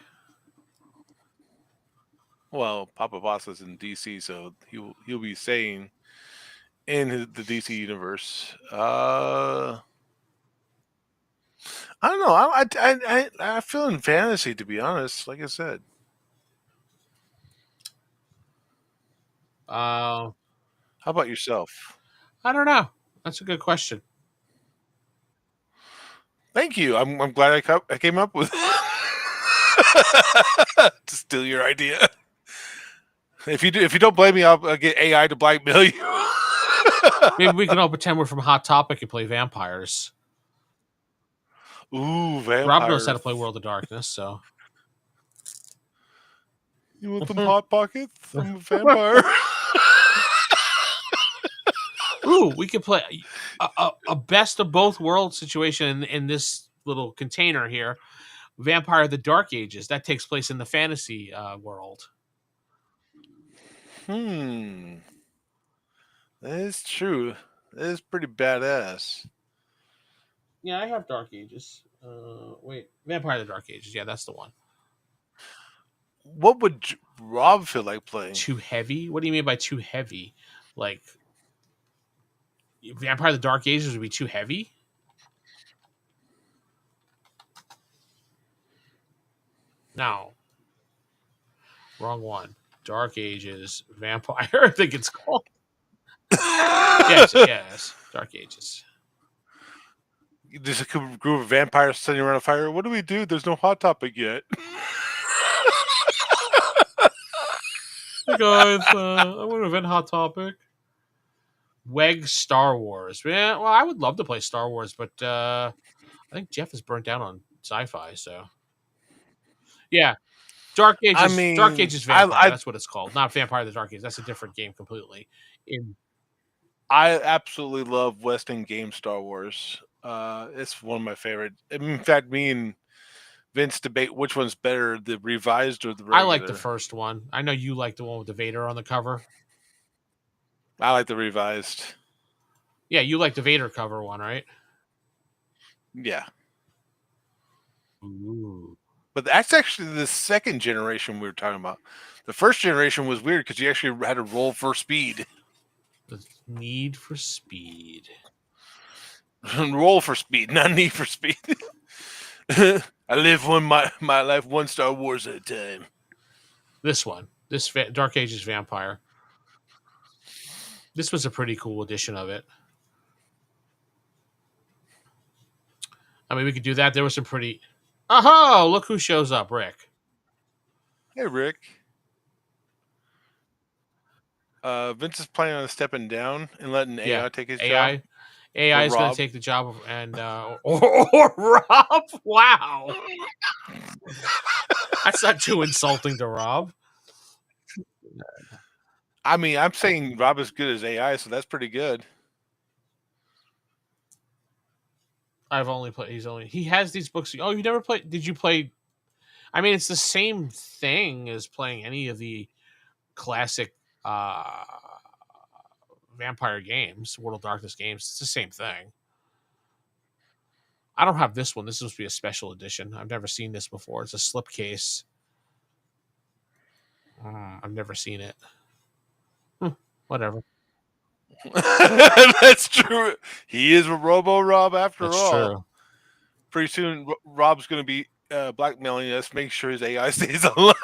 Well, Papa Bossa's in DC, so he'll be saying in the DC universe. I don't know. I feel in fantasy, to be honest. Like I said, Uh, how about yourself? I don't know. That's a good question. Thank you. I'm glad I came up with to steal your idea. If you don't blame me, I'll get AI to blackmail you. Maybe we can all pretend we're from Hot Topic and play vampires. Ooh, vampires. Rob knows how to play World of Darkness, so. You want some hot pockets? I'm a vampire. Ooh, we could play a best of both worlds situation in this little container here. Vampire of the Dark Ages. That takes place in the fantasy world. That is true. That is pretty badass. Yeah, I have Dark Ages. Wait, Vampire of the Dark Ages. Yeah, that's the one. What would Rob feel like playing? Too heavy? What do you mean by too heavy? Like Vampire of the Dark Ages would be too heavy? No. Wrong one. Dark Ages Vampire, I think it's called. Yes. Dark Ages. There's a group of vampires sitting around a fire. What do we do? There's no hot topic yet. Hey guys, I want to invent Hot Topic. WEG Star Wars. Yeah, well, I would love to play Star Wars, but I think Jeff is burnt down on sci-fi, so yeah. Dark Ages. I mean, Dark Ages Vampire. That's what it's called. Not Vampire of the Dark Ages. That's a different game completely. I absolutely love West End game Star Wars. It's one of my favorite. In fact, me and Vince debate which one's better, the revised or the regular. I like the first one. I know you like the one with the Vader on the cover. I like the revised. Yeah, you like the Vader cover one, right? Yeah. Ooh. But that's actually the second generation we were talking about. The first generation was weird because you actually had to roll for speed. The Need for Speed. Roll for speed, not need for speed. I live my life one Star Wars at a time. This one. This Dark Ages Vampire. This was a pretty cool edition of it. I mean, we could do that. There was some pretty... Oh, look who shows up, Rick. Hey, Rick. Vince is planning on stepping down and letting AI take his job. AI is going to take the job of, and or Rob. Wow, that's not too insulting to Rob. I mean, I'm saying Rob is good as AI, so that's pretty good. I've only played. He has these books. Oh, you never played? Did you play? I mean, it's the same thing as playing any of the classic vampire games, World of Darkness games. It's the same thing. I don't have this one. This is supposed to be a special edition. I've never seen this before. It's a slipcase. I've never seen it. Whatever. That's true. He is a Robo Rob after That's all. True. Pretty soon, Rob's going to be blackmailing us, make sure his AI stays online.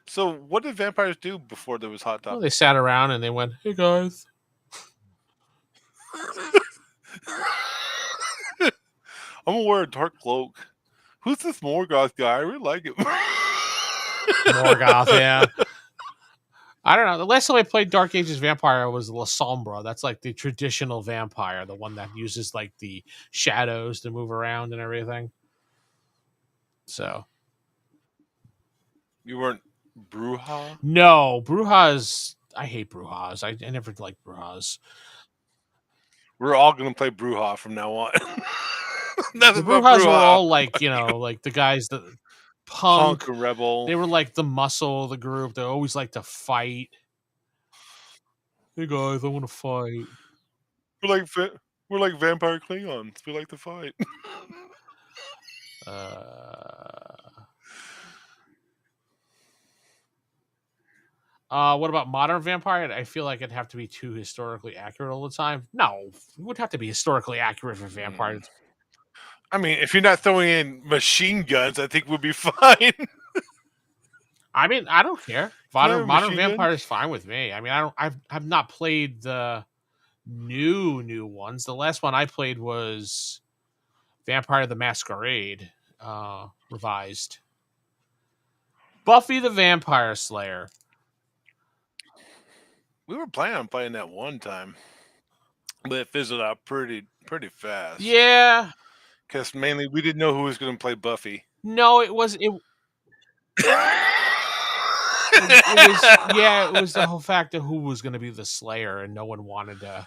So, what did vampires do before there was Hot Topic? Well, they sat around and they went, "Hey guys, I'm gonna wear a dark cloak. Who's this Morgoth guy? I really like him." Morgoth, yeah. I don't know. The last time I played Dark Ages Vampire was La Sombra. That's like the traditional vampire, the one that uses like the shadows to move around and everything. So You weren't Bruja? no, Brujas. I hate Brujas. I never liked Brujas. We're all gonna play Bruja from now on. The Nothing but Brujas were Bruja. all like, like the guys that Punk punk. and rebel. They were like the muscle of the group. They always like to fight. Hey guys, I want to fight. We're like we're like vampire Klingons. We like to fight. What about modern vampire? I feel like it'd have to be too historically accurate all the time. No, it would have to be historically accurate for vampires. I mean, if you're not throwing in machine guns, I think we'll be fine. I mean, I don't care. Yeah, Modern machine vampire gun. is fine with me. I mean, I've not played the new ones. The last one I played was Vampire the Masquerade, revised. Buffy the Vampire Slayer. We were planning on playing that one time, but it fizzled out pretty fast. Yeah. Because mainly we didn't know who was going to play Buffy. No, it was it was yeah, it was the whole fact of who was going to be the Slayer, and no one wanted the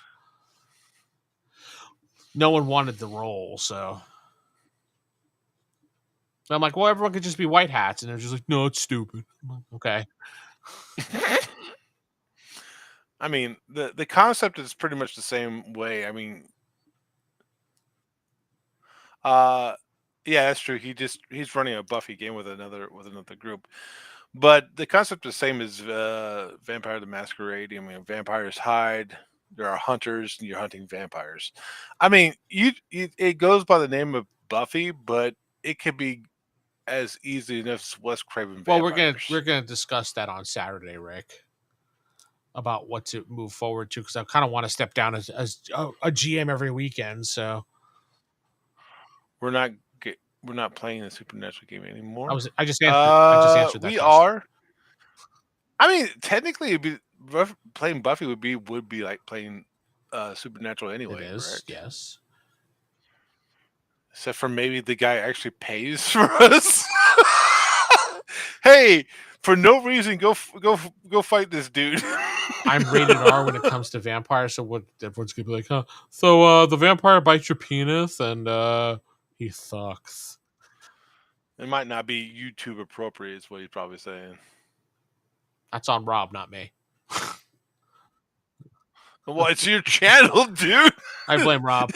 role. So I'm like, well, everyone could just be white hats, and they're just like, no, it's stupid. Okay. I mean, the concept is pretty much the same way. I mean, yeah, that's true. He's running a Buffy game with another group, but the concept is the same as Vampire the Masquerade. I mean, vampires hide. There are hunters, and you're hunting vampires. I mean, it goes by the name of Buffy, but it could be as easy enough as Wes Craven Well, vampires. we're gonna discuss that on Saturday, Rick, about what to move forward to, because I kind of want to step down as a GM every weekend. So we're not playing the Supernatural game anymore. I just answered that we question. are. I mean, technically, it'd be playing Buffy would be like playing Supernatural anyway. It is, correct? yes. Except for maybe the guy actually pays for us. Hey, for no reason, go fight this dude. I'm rated R when it comes to vampires, so what everyone's gonna be like, huh? So the vampire bites your penis and he sucks. It might not be YouTube appropriate, is what he's probably saying. That's on Rob, not me. Well, it's your channel, dude. I blame Rob.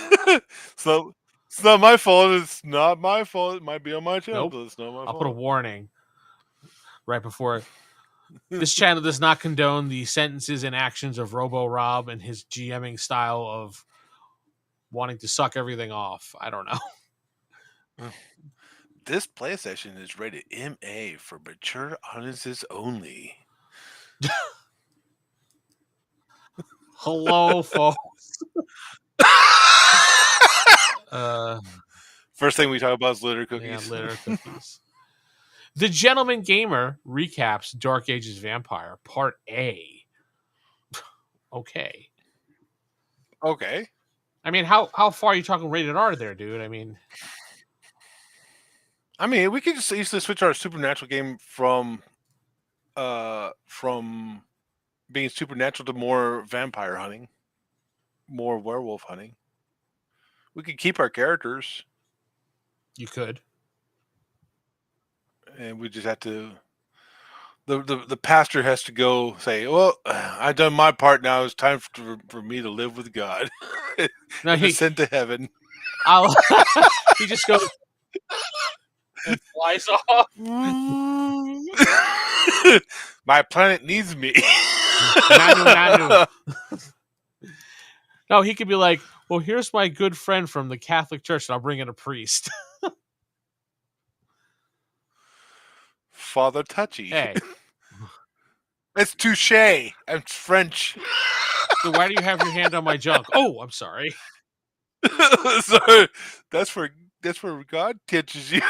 So it's not my fault. It's not my fault. It might be on my channel, Nope. but it's not my I'll fault. put a warning right before. This channel does not condone the sentences and actions of Robo Rob and his GMing style of wanting to suck everything off. I don't know. This play session is rated MA for mature audiences only. Hello, folks. First thing we talk about is litter cookies. Yeah, litter cookies. The Gentleman Gamer recaps Dark Ages Vampire Part A. Okay. Okay. I mean, how far are you talking rated R there, dude? I mean, we could just easily switch our Supernatural game from being supernatural to more vampire hunting, more werewolf hunting. We could keep our characters. You could. And we just have to. The pastor has to go say, "Well, I've done my part. Now it's time for me to live with God." No, he sent to heaven. He just goes and flies off. My planet needs me. Nanu. No, he could be like, "Well, here's my good friend from the Catholic Church, and I'll bring in a priest." Father Touchy. Hey. It's touche. I'm French. So why do you have your hand on my junk? Oh, I'm sorry. So that's where God catches you.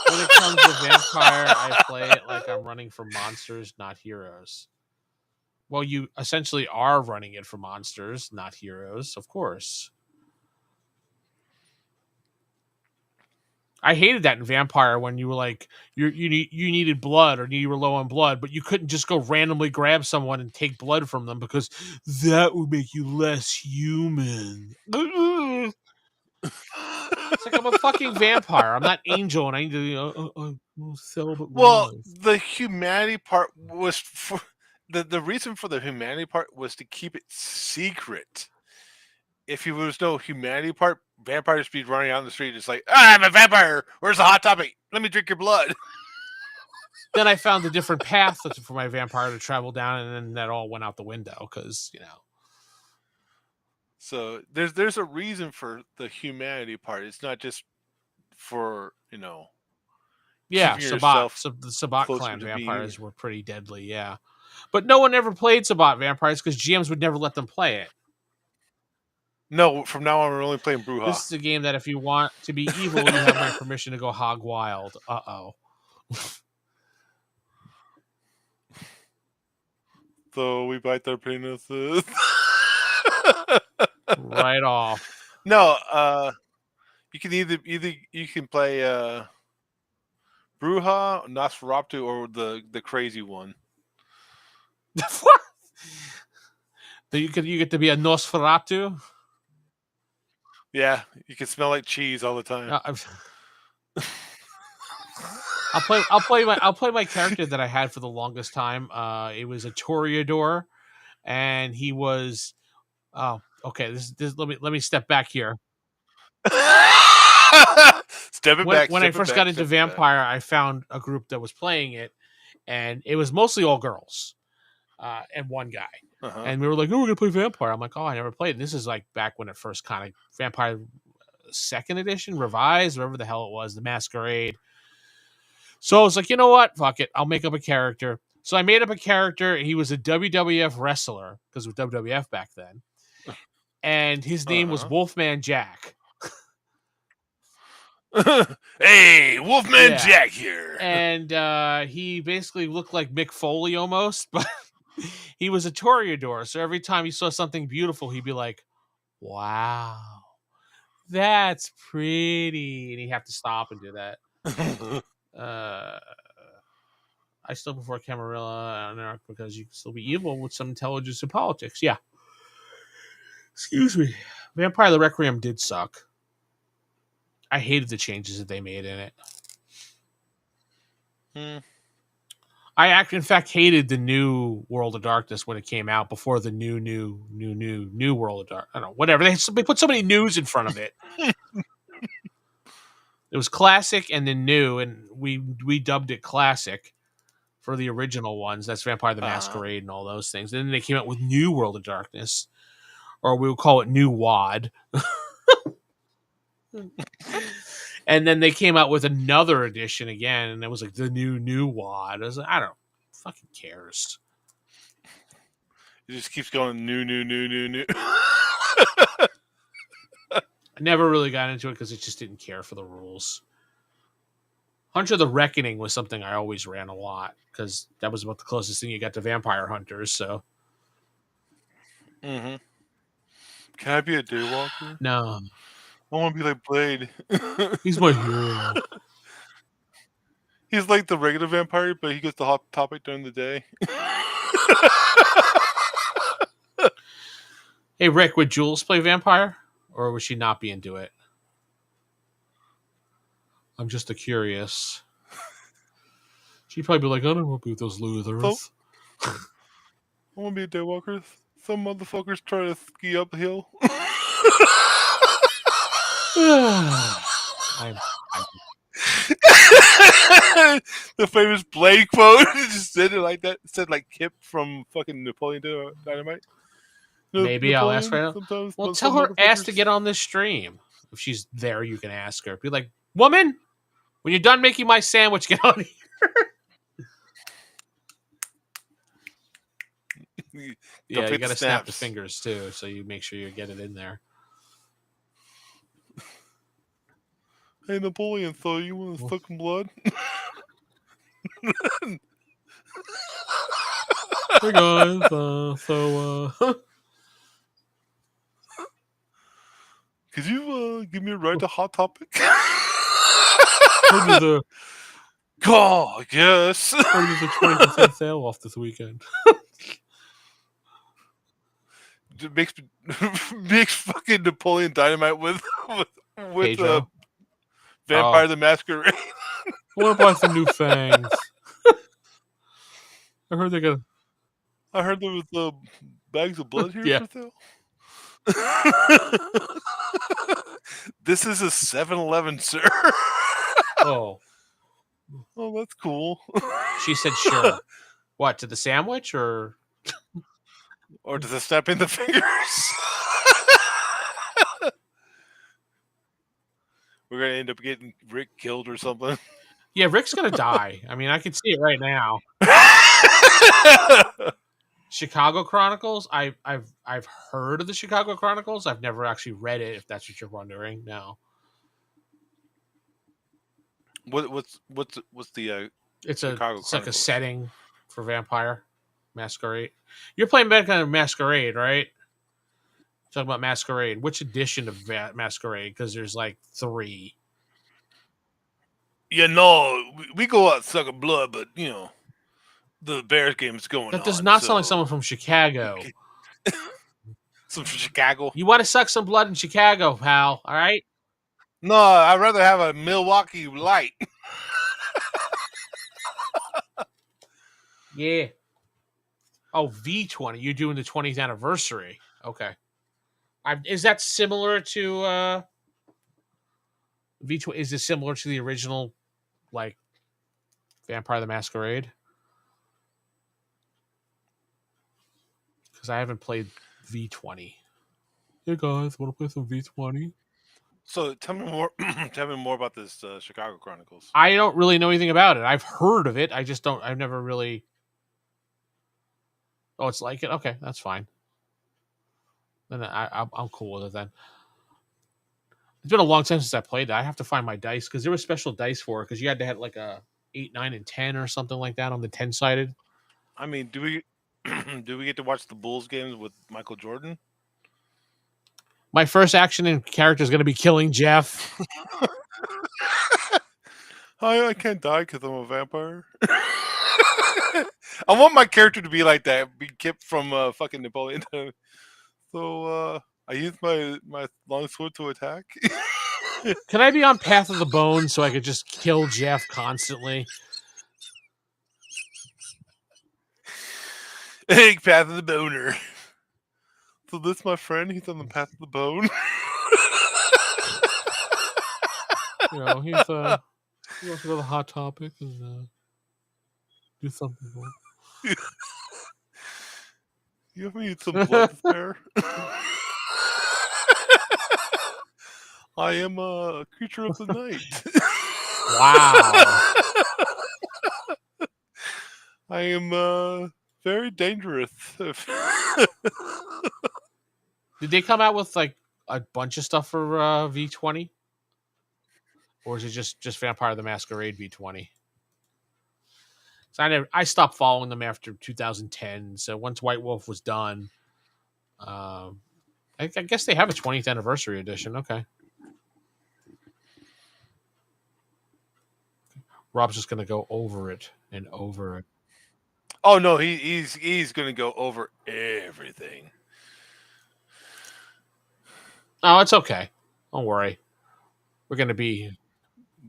When it comes to vampire, I play it like I'm running for monsters, not heroes. Well, you essentially are running it for monsters, not heroes, of course. I hated that in Vampire when you were like you needed blood or you were low on blood, but you couldn't just go randomly grab someone and take blood from them because that would make you less human. It's like I'm a fucking vampire. I'm not Angel, and I need to celibate Well, life. the humanity part was for the reason for the humanity part was to keep it secret. If there was no humanity part, vampires be running out in the street just like, I'm a vampire. Where's the hot topic? Let me drink your blood. Then I found a different path for my vampire to travel down, and then that all went out the window because So there's a reason for the humanity part. It's not just for Yeah, keeping Sabat. yourself So the Sabat closer clan to being. vampires were pretty deadly. Yeah, but no one ever played Sabat vampires because GMs would never let them play it. No, from now on we're only playing Bruja. This is a game that if you want to be evil, you have my permission to go hog wild. So we bite their penises. Right off. No, you can either you can play Bruja, Nosferatu, or the crazy one. What? You get to be a Nosferatu. Yeah, you can smell like cheese all the time. I'll play my character that I had for the longest time. It was a Toreador, and he was. Oh, okay. This let me step back here. Stepping back. When I first got into Vampire, I found a group that was playing it, and it was mostly all girls, and one guy. And we were like, "Oh, we're gonna play Vampire." I'm like, "Oh, I never played." This is like back when it first kind of Vampire Second Edition, Revised, whatever the hell it was, the Masquerade. So I was like, you know what? Fuck it. I'll make up a character. So I made up a character. He was a WWF wrestler because it was WWF back then, and his name was Wolfman Jack. Hey, Wolfman Jack here. And he basically looked like Mick Foley almost, but he was a Toreador. So every time he saw something beautiful, he'd be like, wow, that's pretty. And he'd have to stop and do that. I still prefer Camarilla because you can still be evil with some intelligence and politics. Yeah. Excuse me. Vampire the Requiem did suck. I hated the changes that they made in it. I actually, in fact, hated the new World of Darkness when it came out before the new World of Darkness. I don't know, whatever. They put so many news in front of it. It was classic and then new, and we dubbed it classic for the original ones. That's Vampire the Masquerade and all those things. And then they came out with New World of Darkness, or we'll call it New WAD. And then they came out with another edition again, and it was like the new WAD. I was like, I don't fucking cares. It just keeps going new. I never really got into it because it just didn't care for the rules. Hunter the Reckoning was something I always ran a lot because that was about the closest thing you got to Vampire Hunters. So, can I be a Daywalker? No, I want to be like Blade. He's my hero. He's like the regular vampire, but he gets the hot topic during the day. Hey, Rick, would Jules play Vampire? Or would she not be into it? I'm just a curious. She'd probably be like, I don't want to be with those losers. I want to be a Daywalker. Some motherfuckers try to ski uphill. The famous Blade quote just said it like that. It said like Kip from fucking Napoleon Dynamite. Maybe Napoleon, I'll ask her. Well, tell her ask to get on this stream. If she's there, you can ask her. Be like, woman, when you're done making my sandwich, get on here. Yeah, you got to snap the fingers too, so you make sure you get it in there. Hey, Napoleon, so you want to suck some blood? Hey guys, Could you give me a ride to Hot Topic? what is a God, yes. 20% sale off this weekend? Makes makes fucking Napoleon Dynamite with Pedro. Vampire the Masquerade. I want to buy some new fangs. I heard they got. I heard there was bags of blood here Yeah. for sale. This is a 7-Eleven, sir. Oh, Oh, that's cool. she said sure. What, to the sandwich or? Or does it snap in the fingers? We're gonna end up getting Rick killed or something. Yeah, Rick's gonna die. I mean, I can see it right now. Chicago Chronicles. I've heard of the Chicago Chronicles. I've never actually read it. If that's what you're wondering, no. What's the Chicago It's like a Chronicles? setting for Vampire Masquerade. You're playing Vampire Masquerade, right? Talking about Masquerade. Which edition of Masquerade? Because there's like 3. You know, we go out sucking blood, but you know, the Bears game is going on. That does not sound like someone from Chicago. Some from Chicago. You want to suck some blood in Chicago, pal? All right. No, I'd rather have a Milwaukee Light. Yeah. Oh, V20. You're doing the 20th anniversary. Okay. Is that similar to V20? Is it similar to the original, like Vampire the Masquerade? Because I haven't played V20. Hey guys, want to play some V20? So tell me more. Tell me more about this Chicago Chronicles. I don't really know anything about it. I've heard of it. I just don't. I've never really. Oh, it's like it. Okay, that's fine. Then I'm cool with it. Then it's been a long time since I played that. I have to find my dice because there were special dice for it because you had to have like a 8, 9, and 10 or something like that on the 10 sided. I mean, do we get to watch the Bulls games with Michael Jordan? My first action and character is going to be killing Jeff. I can't die because I'm a vampire. I want my character to be like that, be kept from fucking Napoleon. So I use my long sword to attack. Can I be on Path of the Bone so I could just kill Jeff constantly? Hey, Path of the Boner. So this my friend, he's on the Path of the Bone. You know, he wants to go to the Hot Topic and do something more. You ever need some blood to spare? I am a creature of the night. Wow. I am very dangerous. Did they come out with like a bunch of stuff for V20? Or is it just Vampire the Masquerade V20? So I stopped following them after 2010. So once White Wolf was done, I guess they have a 20th anniversary edition. Okay. Rob's just gonna go over it and over it. Oh no, he's gonna go over everything. Oh, it's okay. Don't worry. We're gonna be.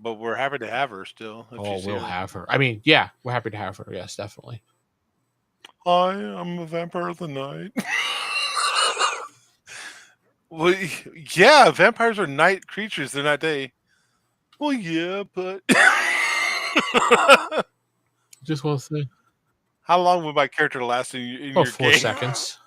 But we're happy to have her still. We'll have her. I mean, yeah, we're happy to have her. Yes, definitely. Hi, I'm a vampire of the night. Well, yeah, vampires are night creatures. They're not day. Well, yeah, but Just want to say, how long would my character last in your 4 game? seconds.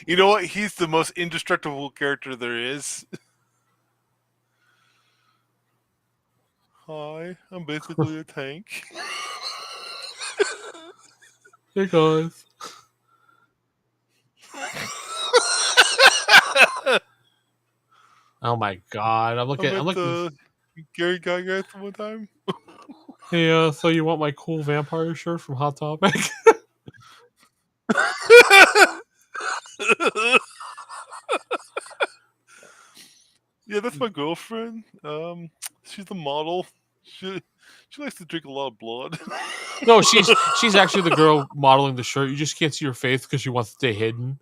You know what? He's the most indestructible character there is. Hi, I'm basically a tank. Hey guys. Oh my god! I'm looking. Gary Gygax one time. Hey, so you want my cool vampire shirt from Hot Topic? Yeah, that's my girlfriend. She's the model. She she likes to drink a lot of blood. No, she's actually the girl modeling the shirt. You just can't see her face because she wants to stay hidden.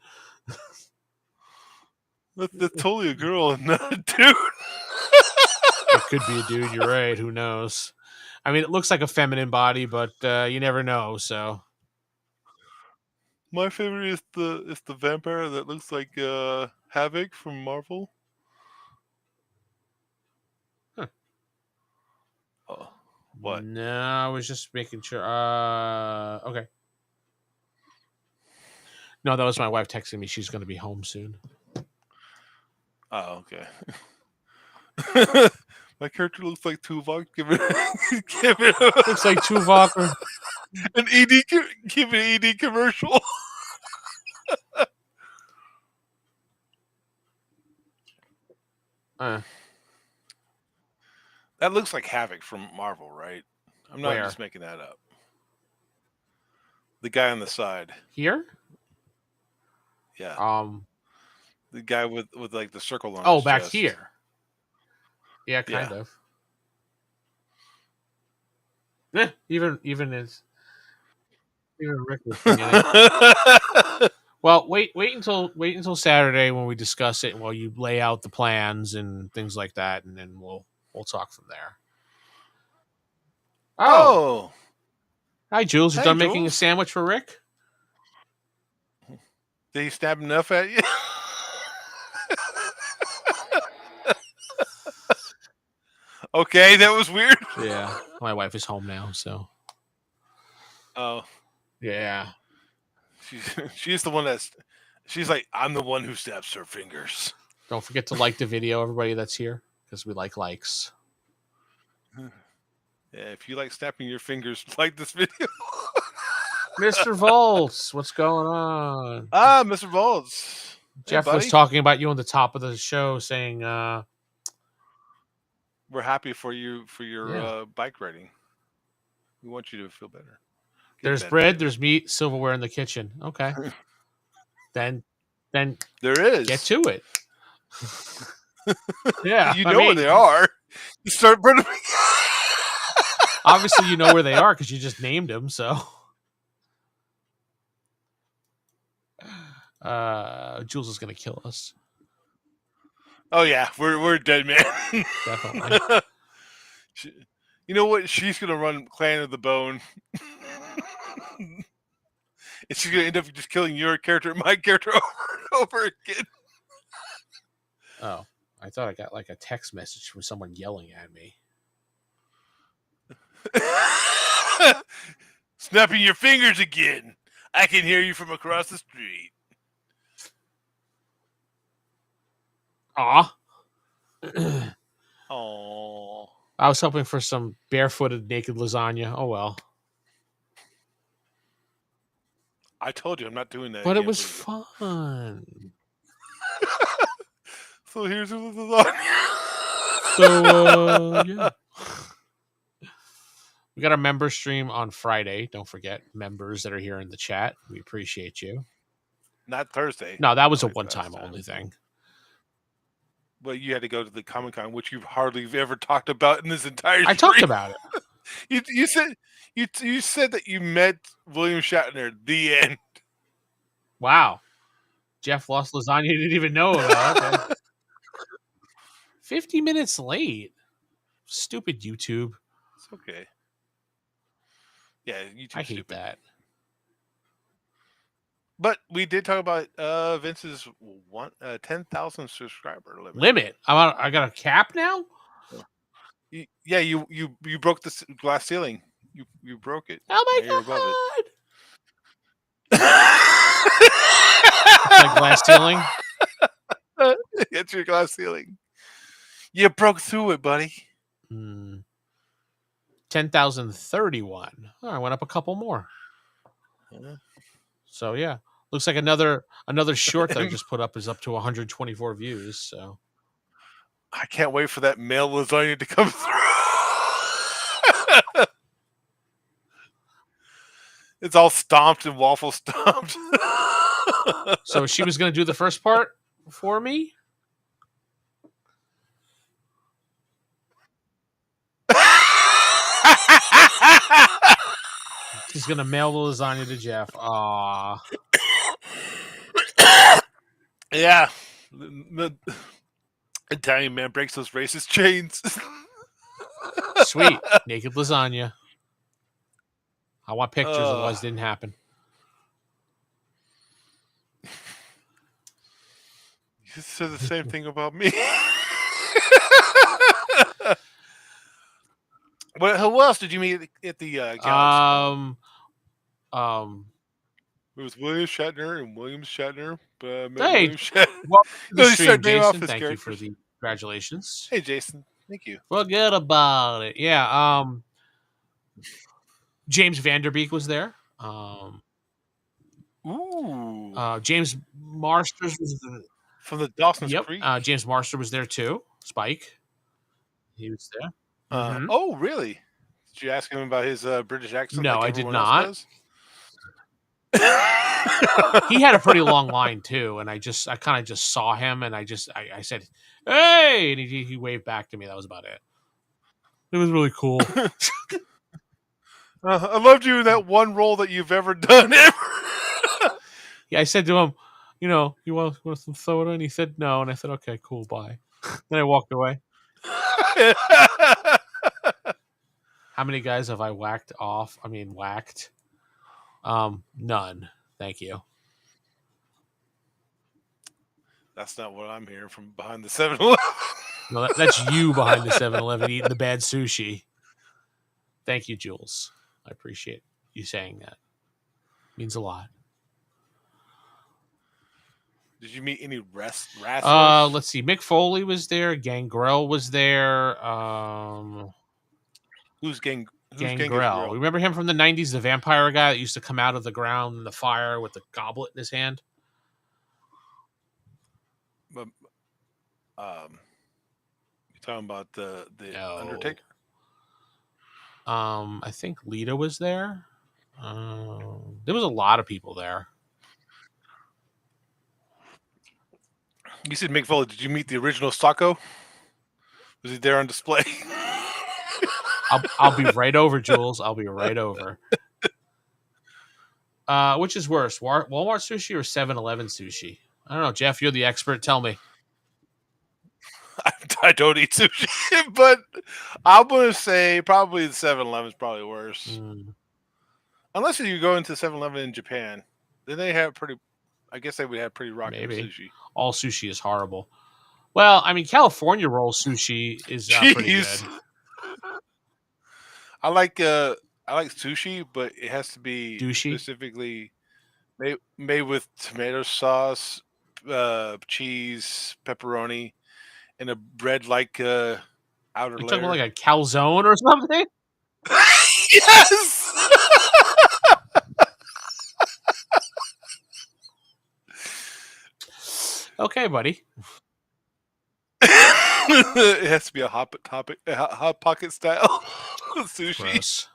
That's totally a girl and not a dude. It could be a dude. You're right. Who knows? I mean, it looks like a feminine body, but you never know. So My favorite is the vampire that looks like Havoc from Marvel. Huh. Oh, what? No, I was just making sure. Okay. No, that was my wife texting me. She's going to be home soon. Oh, okay. My character looks like Tuvok. Give it Looks like Tuvok. an give an ED commercial. That looks like Havoc from Marvel, right? I'm not Where? just making that up. The guy on the side. Here? Yeah. The guy with like the circle on his back chest. here. Yeah, kind of. Yeah, even Rick was thinking it. Well, wait until Saturday when we discuss it, while you lay out the plans and things like that, and then we'll talk from there. Oh, hi, Jules. You done making a sandwich for Rick? Did he snap enough at you? Okay, that was weird. Yeah, my wife is home now, so. Oh, yeah. She's the one she's like, I'm the one who snaps her fingers. Don't forget to like the video, everybody that's here, because we like likes. Yeah, if you like snapping your fingers, like this video. Mr. Volts, what's going on? Mr. Volts. Jeff was talking about you on the top of the show, saying, we're happy for you for your bike riding. We want you to feel better. There's bread, there's meat, silverware in the kitchen. Okay. then there is. Get to it. Yeah. You know where they are. You start burning. Obviously, you know where they are because you just named them. So, Jules is going to kill us. Oh yeah, we're dead, man. Definitely. You know what? She's going to run Clan of the Bone. And she's going to end up just killing your character and my character over and over again. Oh, I thought I got like a text message from someone yelling at me. Snapping your fingers again. I can hear you from across the street. Aw. Aww. I was hoping for some barefooted naked lasagna. Oh well. I told you I'm not doing that. But it was fun. So here's the lasagna. So yeah. We got our member stream on Friday. Don't forget, members that are here in the chat. We appreciate you. Not Thursday. No, that was a one-time only thing. Well, you had to go to the Comic-Con, which you've hardly ever talked about in this entire stream. I talked about it. you said that you met William Shatner. The end. Wow. Jeff lost lasagna. He didn't even know about it. Okay. 50 minutes late. Stupid YouTube. It's okay. Yeah, YouTube. I hate that. But we did talk about Vince's 10,000 subscriber limit. Limit? I got a cap now? Yeah, you broke the glass ceiling. You broke it. Oh my God! It's like glass ceiling. It's your glass ceiling. You broke through it, buddy. 10,031. Oh, I went up a couple more. Yeah. So yeah, looks like another short that I just put up is up to 124 views. So I can't wait for that male lasagna to come through. It's all stomped and waffle stomped. So she was going to do the first part for me. She's going to mail the lasagna to Jeff. Aww. Yeah. The Italian man breaks those racist chains. Sweet. Naked lasagna. I want pictures, otherwise it didn't happen. You said the same thing about me. Who else did you meet at the Galaxy? It was William Shatner and William Shatner. Hey, William Shatner. welcome to the No, stream, Jason. his Thank you characters. for the congratulations. Hey, Jason. Thank you. Forget about it. Yeah. James Vanderbeek was there. Ooh. James Marsters was From the Dawson's Creek. James Marster was there too. Spike. He was there. Oh, really? Did you ask him about his British accent? No, like I did everyone not. else does? He had a pretty long line too, and I kind of just saw him, and I said, "Hey!" and he waved back to me. That was about it. It was really cool. I loved you in that one role that you've ever done. Yeah, I said to him, "You want some soda?" And he said no, and I said, "Okay, cool, bye." Then I walked away. How many guys have I whacked off? I mean, whacked. None. Thank you. That's not what I'm hearing from behind the 7-Eleven. No, that's you behind the 7-Eleven eating the bad sushi. Thank you, Jules. I appreciate you saying that. It means a lot. Did you meet any wrestlers? Let's see. Mick Foley was there. Gangrel was there. Who's Gangrel? Remember him from the 90s, the vampire guy that used to come out of the ground in the fire with the goblet in his hand? You talking about the Undertaker? I think Lita was there. There was a lot of people there. You said Mick Foley. Did you meet the original Socko? Was he there on display? I'll be right over, Jules. I'll be right over. Which is worse, Walmart sushi or 7-Eleven sushi? I don't know, Jeff. You're the expert. Tell me. I don't eat sushi, but I'm gonna say probably the 7-Eleven is probably worse. Unless you go into 7-Eleven in Japan, then they have pretty. I guess they would have pretty rocking sushi. All sushi is horrible. Well, I mean, California roll sushi is pretty good. I like sushi, but it has to be specifically made with tomato sauce, cheese, pepperoni, and a bread like outer layer. You're talking about like a calzone or something? Yes. Okay, buddy. It has to be a hot pocket style sushi. Gross.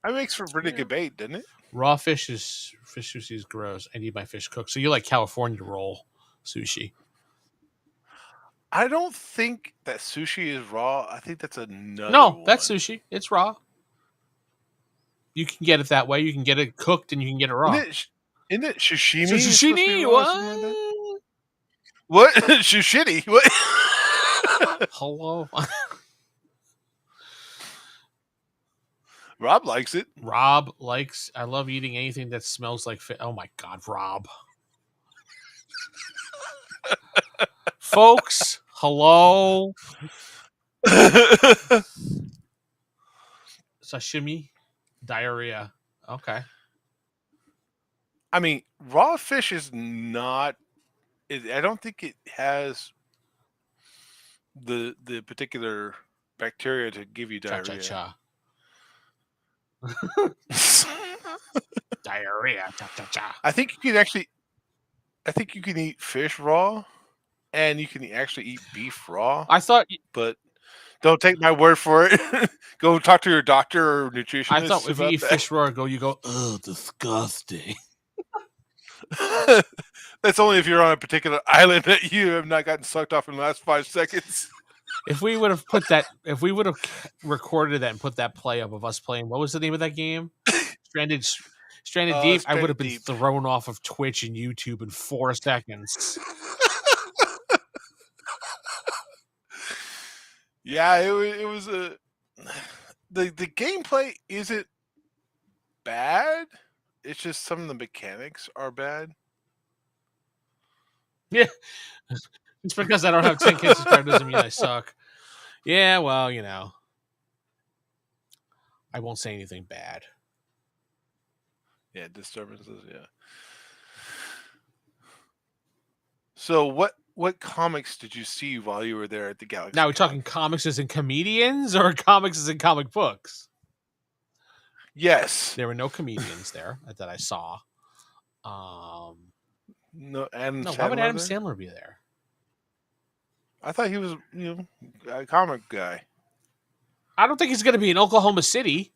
That makes for pretty good bait, doesn't it? Raw fish sushi is gross. I need my fish cooked. So you like California roll sushi? I don't think that sushi is raw. I think that's another. No, that's sushi. It's raw. You can get it that way. You can get it cooked, and you can get it raw. Isn't it sashimi? Sashimi? What? Shushitty? What? Hello. Rob likes it. I love eating anything that smells like fish. Oh my God, Rob. Folks, hello. Sashimi, diarrhea. Okay. I mean, raw fish is not. I don't think it has the particular bacteria to give you diarrhea. Cha-cha-cha. Diarrhea. Cha-cha-cha. I think you can eat fish raw, and you can actually eat beef raw. I thought, but Don't take my word for it. Go talk to your doctor or I thought nutritionist if you about eat that. fish raw, you go, oh, disgusting. That's only if you're on a particular island that you have not gotten sucked off in the last 5 seconds. If we would have put that, if we would have recorded that and put that play up of us playing, what was the name of that game? Stranded Deep. I would have Stranded been Deep. thrown off of Twitch and YouTube in 4 seconds. Yeah, it was a the gameplay isn't bad. It's just some of the mechanics are bad. Yeah, it's because I don't have 10K subscribers doesn't mean I suck. Yeah, well, you know, I won't say anything bad. Yeah, disturbances. Yeah. So what comics did you see while you were there at the Galaxy? Now we're talking comics as in comedians or comics as in comic books? Yes. There were no comedians there that I saw. No, Adam No, Sandler why would Adam there? Sandler be there? I thought he was, a comic guy. I don't think he's going to be in Oklahoma City.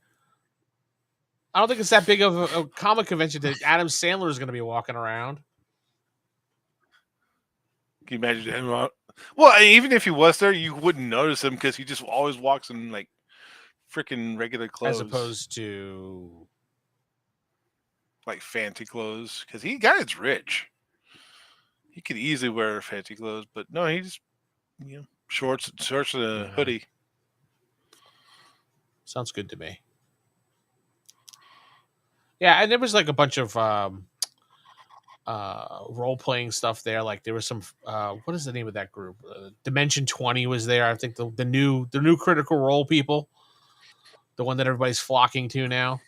I don't think it's that big of a comic convention that Adam Sandler is going to be walking around. Can you imagine him? Well, even if he was there, you wouldn't notice him because he just always walks in like freaking regular clothes, As opposed to like fancy clothes. Because guy's rich. He could easily wear fancy clothes, but no, he just shorts and a hoodie. Sounds good to me. Yeah, and there was like a bunch of role playing stuff there. Like there was some what is the name of that group? Dimension 20 was there. I think the new Critical Role people, the one that everybody's flocking to now.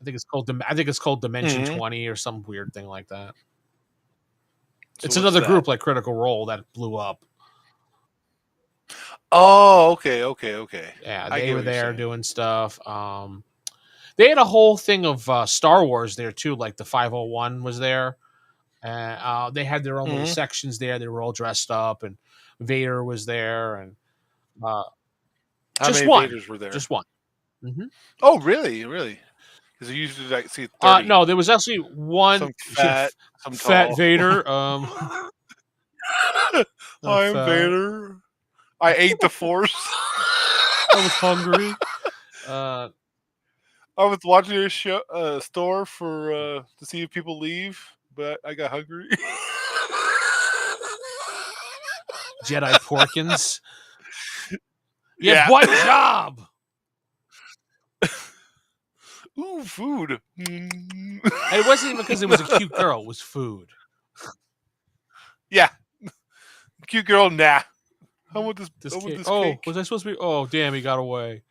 I think it's called Dimension 20 or some weird thing like that. So it's another group like Critical Role that blew up. Oh, okay. Yeah, they were there doing stuff. They had a whole thing of Star Wars there too. Like the 501 was there. They had their own little sections there. They were all dressed up, and Vader was there, and how just many one. Vaders were there? Just one. Mm-hmm. Oh, really? Because you usually like see 30. No, there was actually one some fat, some fat tall. Vader. I'm Vader. I ate the Force. I was hungry. I was watching a store for to see if people leave, but I got hungry. Jedi Porkins. Yeah, one job. Ooh, food. And it wasn't even because it was a cute girl. It was food. Yeah. Cute girl, nah. I want this cake. Cake. Was I supposed to be? Oh, damn, he got away.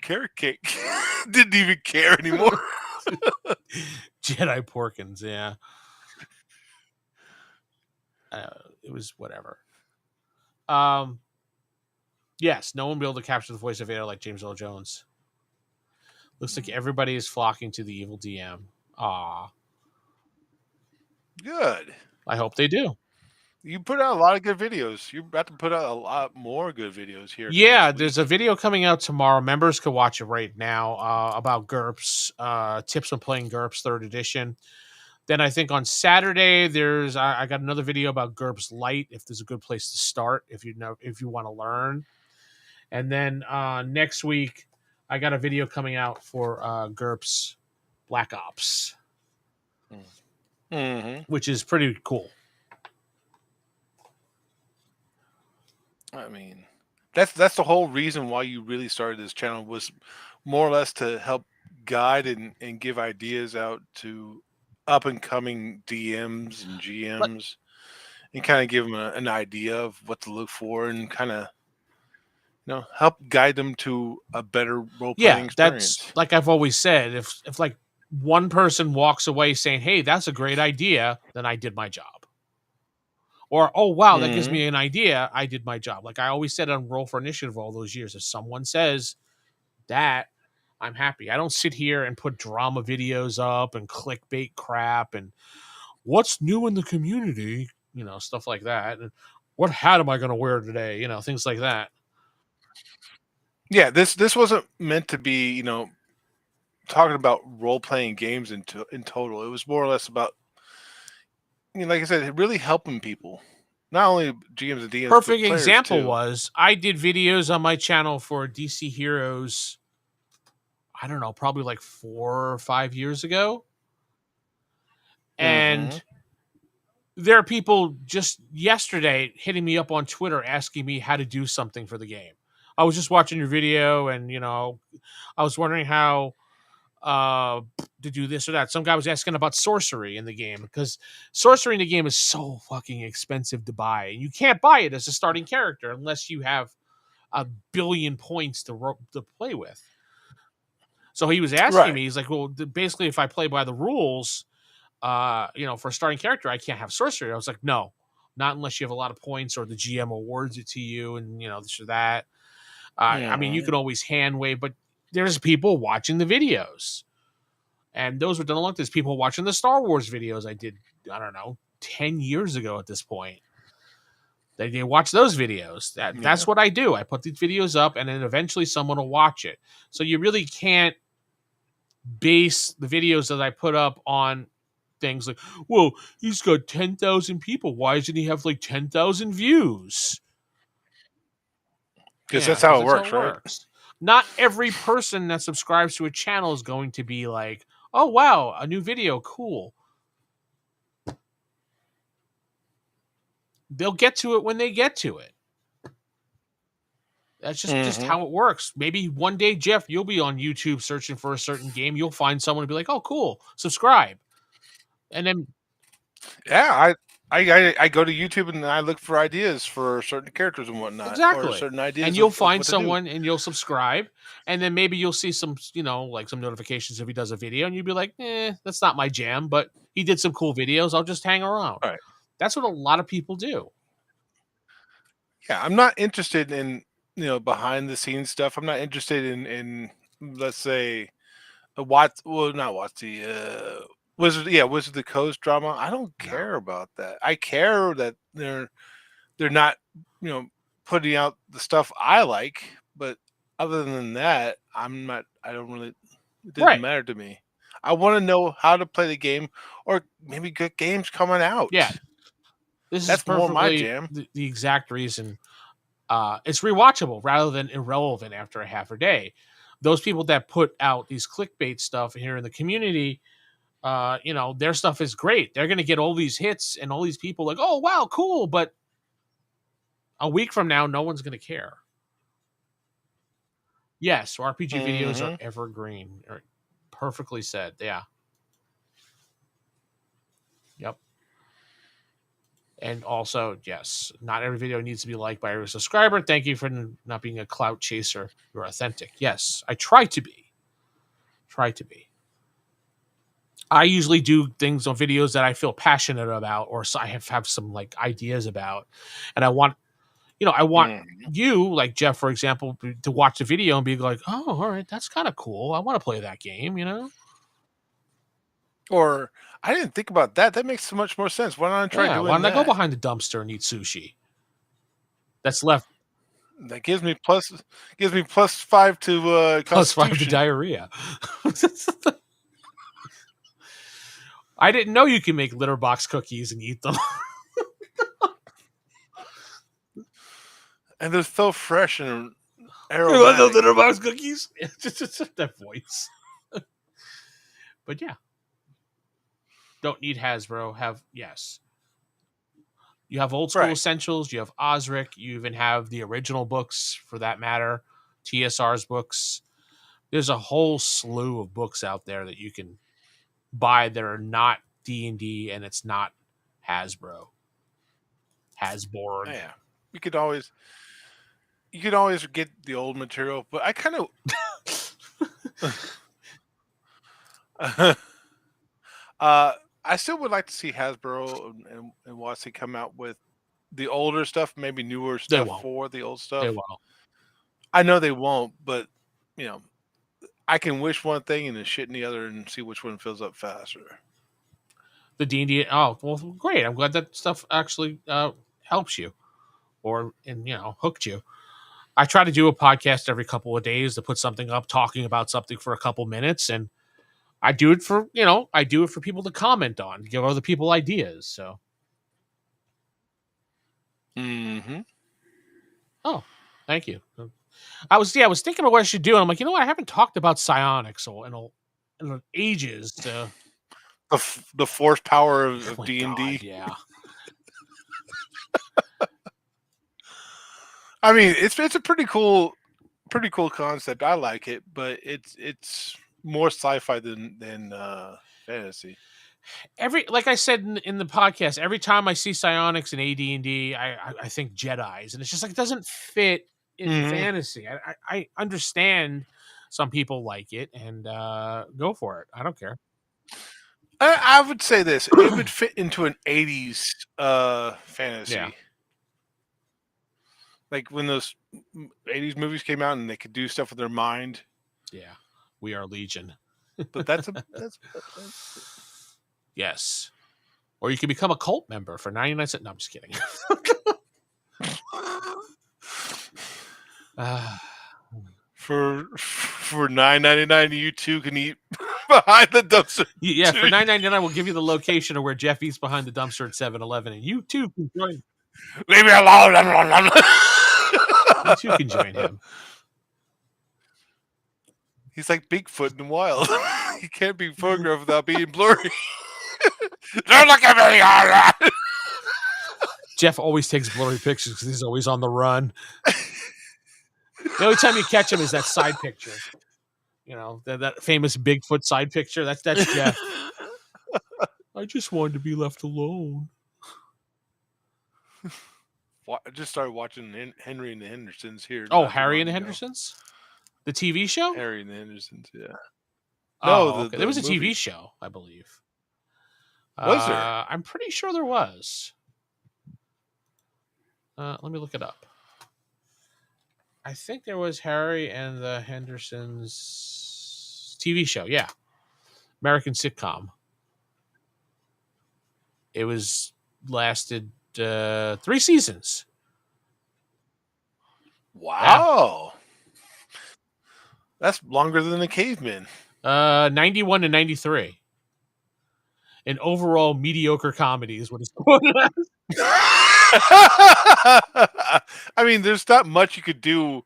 Carrot cake. Didn't even care anymore. Jedi Porkins, yeah. It was whatever. Yes, no one will be able to capture the voice of Vader like James Earl Jones. Looks like everybody is flocking to the evil DM. Aw. Good. I hope they do. You put out a lot of good videos. You're about to put out a lot more good videos here. Yeah, there's a video coming out tomorrow. Members can watch it right now about GURPS, tips on playing GURPS 3rd edition. Then I think on Saturday I got another video about GURPS Lite. If there's a good place to start, if you want to learn. And then next week I got a video coming out for GURPS Black Ops, which is pretty cool. I mean, that's the whole reason why you really started this channel, was more or less to help guide and give ideas out to up and coming DMs and GMs, and kind of give them an idea of what to look for, and kind of help guide them to a better role playing experience. That's like I've always said. If like one person walks away saying, "Hey, that's a great idea," then I did my job. Or, oh, wow, that gives me an idea. I did my job. Like I always said on Roll for Initiative all those years, if someone says that, I'm happy. I don't sit here and put drama videos up and clickbait crap and what's new in the community, stuff like that. And what hat am I going to wear today? Things like that. Yeah, this wasn't meant to be, talking about role playing games in total. It was more or less about, like I said, really helping people, not only GMs and DMs but Perfect players example too. was I did videos on my channel for DC Heroes. I don't know, probably like 4 or 5 years ago, Hmm. and there are people just yesterday hitting me up on Twitter asking me how to do something for the game. I was just watching your video, and I was wondering how uh to do this or that. Some guy was asking about sorcery in the game because sorcery in the game is so fucking expensive to buy, and you can't buy it as a starting character unless you have a billion points to play with. So he was asking Right. me, he's like, well, basically, if I play by the rules, for a starting character, I can't have sorcery. I was like, no, not unless you have a lot of points or the GM awards it to you, and this or that. I mean, you Hmm. can always hand wave, but there's people watching the videos, and those were done along. There's people watching the Star Wars videos I did. I don't know, 10 years ago at this point. They watch those videos. That's Yeah. what I do. I put these videos up, and then eventually someone will watch it. So you really can't base the videos that I put up on things like, well, he's got 10,000 people. Why doesn't he have like 10,000 views? Because Yeah, that's because how it that's how works, it right? works. Not every person that subscribes to a channel is going to be like, oh, wow, a new video. Cool. They'll get to it when they get to it. That's just Hmm. how it works. Maybe one day, Jeff, you'll be on YouTube searching for a certain game. You'll find someone to be like, oh, cool, subscribe. And then Yeah, I go to YouTube and I look for ideas for certain characters and whatnot, or exactly. certain And ideas you'll of find what to do. someone and you'll subscribe. And then maybe you'll see some, like some notifications if he does a video, and you'll be like, that's not my jam, but he did some cool videos. I'll just hang around. Right. That's what a lot of people do. Yeah, I'm not interested in, behind the scenes stuff. I'm not interested in let's say not Watsi, Wizard of the Coast drama. I don't No. care about that. I care that they're not, you know, putting out the stuff I like, but other than that, I don't really, it didn't Right. matter to me. I want to know how to play the game, or maybe good games coming Yeah. out. This is That's more my perfectly jam. the exact reason. It's rewatchable rather than irrelevant after a half a day. Those people that put out these clickbait stuff here in the community, their stuff is great. They're going to get all these hits and all these people like, oh, wow, cool. But a week from now, no one's going to care. Yes, RPG videos are Hmm. evergreen. Perfectly said. Yeah. Yep. And also, yes, not every video needs to be liked by every subscriber. Thank you for not being a clout chaser. You're authentic. Yes, I try to be. Try to be. I usually do things on videos that I feel passionate about, or I have some like ideas about, and I want Hmm. you, like Jeff, for example, to watch the video and be like, oh, all right, that's kind of cool. I want to play that game. Or I didn't think about that. That makes so much more sense. Why don't I try Yeah, why doing don't I go that? behind the dumpster and eat sushi that's left That gives me +5 to +5 to Constitution. diarrhea? I didn't know you can make litter box cookies and eat them. And they're so fresh and You want the aromatic. litter box cookies? Just that voice. But yeah, don't need Hasbro. Have yes. You have old school Right. essentials. You have Osric. You even have the original books, for that matter, TSR's books. There's a whole slew of books out there that you can buy that are not D&D, and it's not Hasbro, Hasborg. Yeah. You could always you could always get the old material, but I kind of I still would like to see Hasbro and Watson come out with the older stuff, maybe newer They stuff won't. for the old They stuff. won't. I know they won't, but you know, I can wish one thing and then shit in the other and see which one fills up faster. The D&D. Oh, well, great. I'm glad that stuff actually helps you. and hooked you. I try to do a podcast every couple of days to put something up, talking about something for a couple minutes, and I do it for people to comment on, give other people ideas. So, Mm-hmm. oh, thank you. I was thinking of what I should do, and I'm like, I haven't talked about psionics in ages. So, The force power oh of my D&D. God, yeah. I mean, it's a pretty cool concept. I like it, but it's more sci-fi than fantasy. Like I said in the podcast, every time I see psionics in AD&D, I think Jedi's, and it's just like it doesn't fit in Mm-hmm. fantasy. I understand some people like it, and go for it. I don't care. I would say this: it would fit into an '80s fantasy. Yeah. Like when those '80s movies came out and they could do stuff with their mind. Yeah, we are Legion. But that's yes. Or you can become a cult member for 99 cents. No, I'm just kidding. for $9.99, you too can eat behind the dumpster. Yeah, for $9.99, we'll give you the location of where Jeff eats behind the dumpster at 7-Eleven, and you too can join. Leave me alone. You too can join him. He's like Bigfoot in the wild. He can't be photographed without being blurry. Don't look at me. Jeff always takes blurry pictures because he's always on the run. The only time you catch him is that side picture. That famous Bigfoot side picture. That's Jeff. I just wanted to be left alone. I just started watching Henry and the Hendersons here. Oh, Harry and the Hendersons? The TV show? Harry and the Hendersons, yeah. No, okay. There was a TV show, I believe. Was there? I'm pretty sure there was. Let me look it up. I think there was Harry and the Hendersons TV show. Yeah. American sitcom. It lasted 3 seasons. Wow. Yeah. That's longer than the Cavemen. 91 to 93. An overall mediocre comedy is what it's I mean, there's not much you could do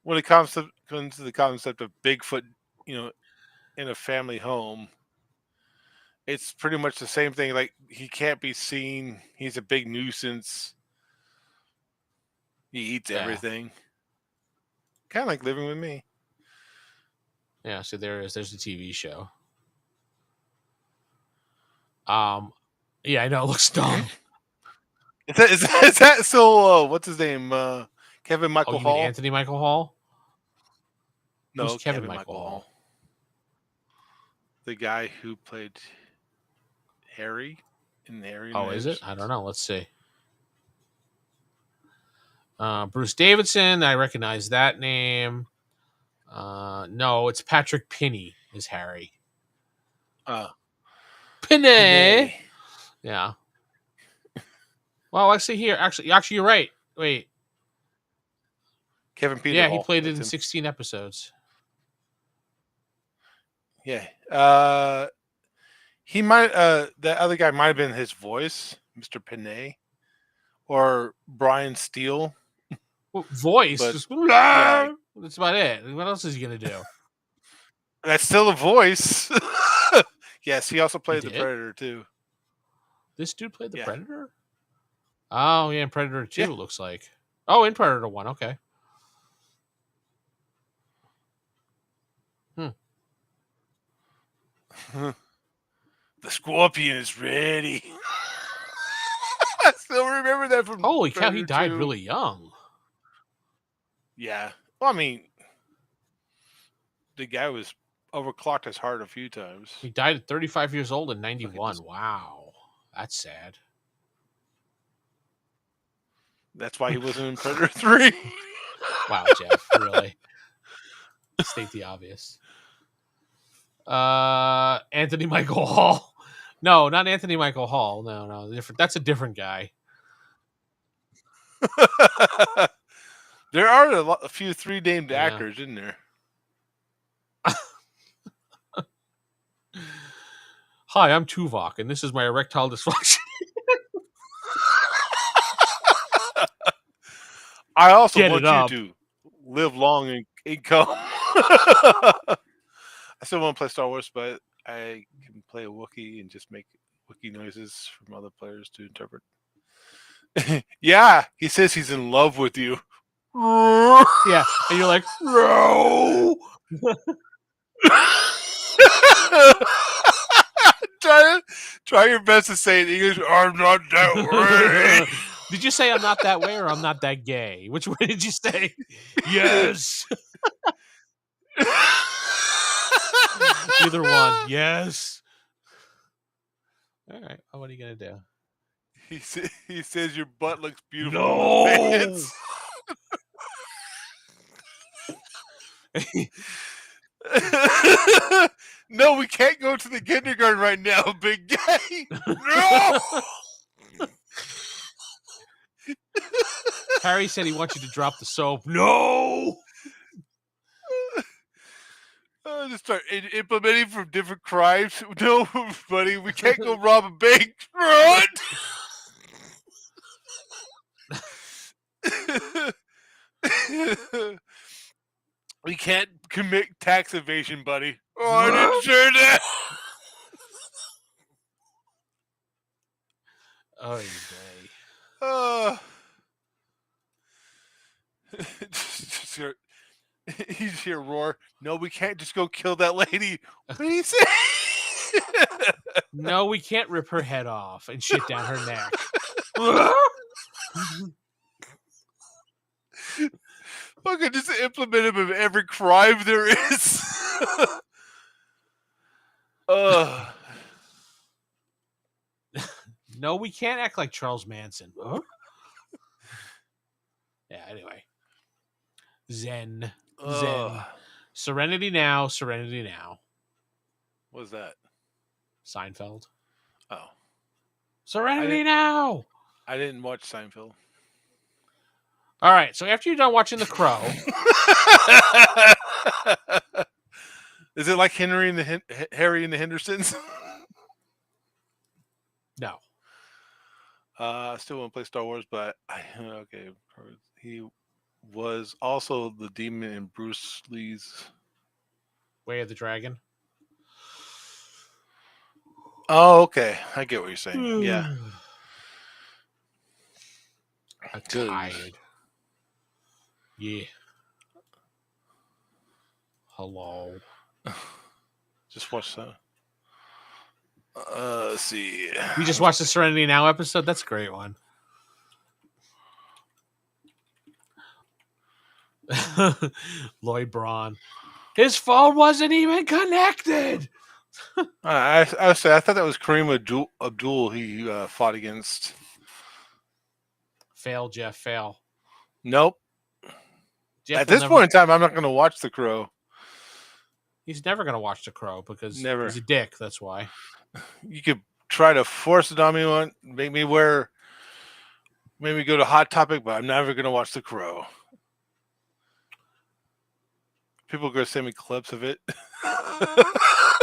when it comes to the concept of Bigfoot, in a family home. It's pretty much the same thing. Like, he can't be seen. He's a big nuisance. He eats everything. Kind of like Living with Me. Yeah, so there's a TV show. Yeah, I know it looks dumb. Is that so? What's his name? Kevin Michael Hall. Anthony Michael Hall. No, who's Kevin Michael Hall. The guy who played Harry in Harry. Oh, is it? I don't know. Let's see. Bruce Davidson. I recognize that name. No, it's Patrick Pinney is Harry. Pinney. Yeah. Well, I see here. Actually, you're right. Wait. Kevin Peter. Yeah, he played it in 16 episodes. Yeah. He might. The other guy might have been his voice, Mr. Pinney, or Brian Steele. Voice. Yeah. That's about it. What else is he gonna do? That's still a voice. Yes, he also played the Predator too. This dude played the Predator? Oh, yeah, in Predator 2, it looks like. Oh, in Predator 1, okay. The Scorpion is ready. I still remember that from Holy cow, he died really young. Yeah. Well, I mean, the guy was overclocked his heart a few times. He died at 35 years old in 91. Wow. That's sad. That's why he wasn't in Predator 3. Wow, Jeff, really? State the obvious. Anthony Michael Hall. No, not Anthony Michael Hall. No, different. That's a different guy. There are a few 3 named Yeah. actors in there. Hi, I'm Tuvok, and this is my erectile dysfunction. I also Get it want you up. to live long and income. I still want to play Star Wars, but I can play a Wookiee and just make Wookiee noises from other players to interpret. Yeah, he says he's in love with you. Yeah, and you're like, no. Try your best to say it in English. I'm not that way. Did you say I'm not that way or I'm not that gay? Which way did you say? Yes. Either one. Yes. All right. Well, what are you gonna do? He says your butt looks beautiful No. in the pants. No, we can't go to the kindergarten right now, big guy. No. Harry said he wants you to drop the soap. No. Just start implementing from different crimes. No, buddy, we can't go rob a bank. Run! We can't commit tax evasion, buddy. Oh, I didn't share that. Oh, he's here roar. No, we can't just go kill that lady. What did he say? no, we can't rip her head off and shit down her neck. Fucking just implement him of every crime there is. No, we can't act like Charles Manson. Yeah, anyway. Zen. Serenity now, Serenity now. What's that? Seinfeld. Oh. Serenity now! I didn't watch Seinfeld. All right, so after you're done watching The Crow... Is it like Harry and the Hendersons? No. I still want to play Star Wars, but okay. He was also the demon in Bruce Lee's Way of the Dragon. Oh, okay. I get what you're saying. Yeah. I'm tired. Yeah. Hello. Just watch that. Let's see. We just watched the Serenity Now episode. That's a great one. Lloyd Braun. His phone wasn't even connected. I thought that was Kareem Abdul he fought against. Fail, Jeff. Fail. Nope. Jeff At this point in time, I'm not going to watch The Crow. He's never going to watch The Crow because he's a dick. That's why. You could try to force it on me one, make me go to Hot Topic, but I'm never going to watch The Crow. People are going to send me clips of it.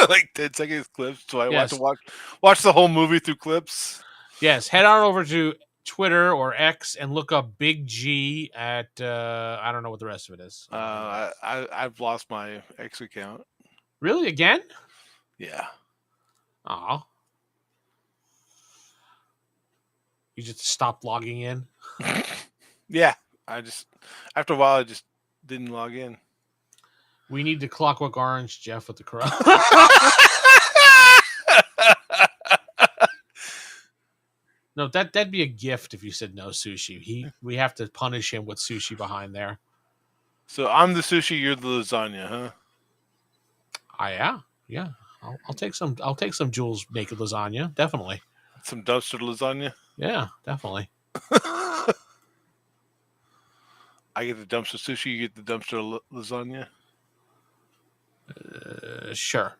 Like 10 seconds clips, so I have to watch the whole movie through clips. Yes, head on over to Twitter or X and look up Big G at I don't know what the rest of it is. I've lost my X account. Really? Again? Yeah. Aw. You just stopped logging in? Yeah. After a while I just didn't log in. We need to Clockwork Orange Jeff with The Crow. No, that'd be a gift if you said no sushi. We have to punish him with sushi behind there. So I'm the sushi, you're the lasagna, huh? Yeah. I'll take some Jules naked lasagna, definitely. Some dumpster lasagna? Yeah, definitely. I get the dumpster sushi, you get the dumpster lasagna? Sure.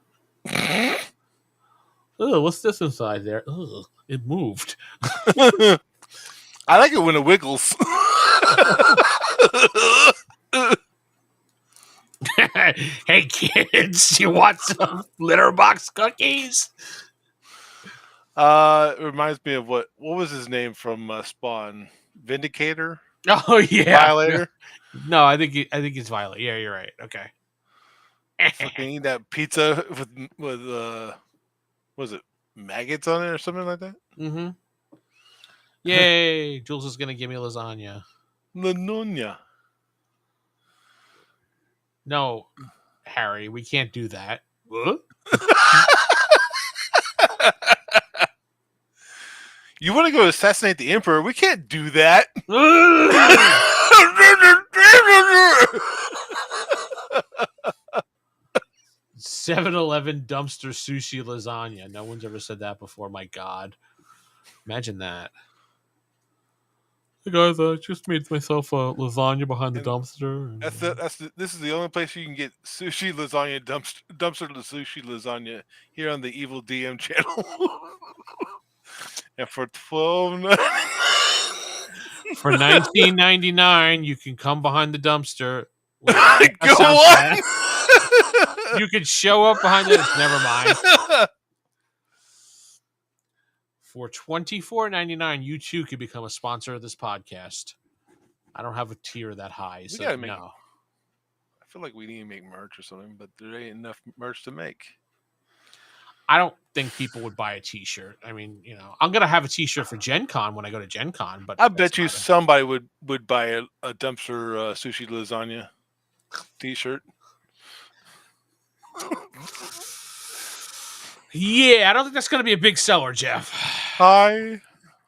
Oh, what's this inside there? Oh, it moved. I like it when it wiggles. Hey kids, you want some litter box cookies? It reminds me of what was his name from Spawn? Vindicator? Oh yeah. Violator? No, I think it's Violet. Yeah, you're right. Okay. Fucking eat that pizza with was it maggots on it or something like that? Mm-hmm. Yay! Jules is gonna give me lasagna. La Nuna. No, Harry, we can't do that. What? You want to go assassinate the emperor? We can't do that. 7-Eleven dumpster sushi lasagna. No one's ever said that before. My God, imagine that. Hey guys, I just made myself a lasagna behind the dumpster. This is the only place you can get sushi lasagna dumpster sushi lasagna here on the Evil DM channel. And for For $19.99, you can come behind the dumpster. Wait, go on. You could show up behind it. Never mind. For $24.99, you too could become a sponsor of this podcast. I don't have a tier that high, so no. I feel like we need to make merch or something, but there ain't enough merch to make. I don't think people would buy a T-shirt. I mean, I'm gonna have a T-shirt for Gen Con when I go to Gen Con, but I bet you somebody would buy a dumpster sushi lasagna T-shirt. Yeah, I don't think that's gonna be a big seller, Jeff. Hi,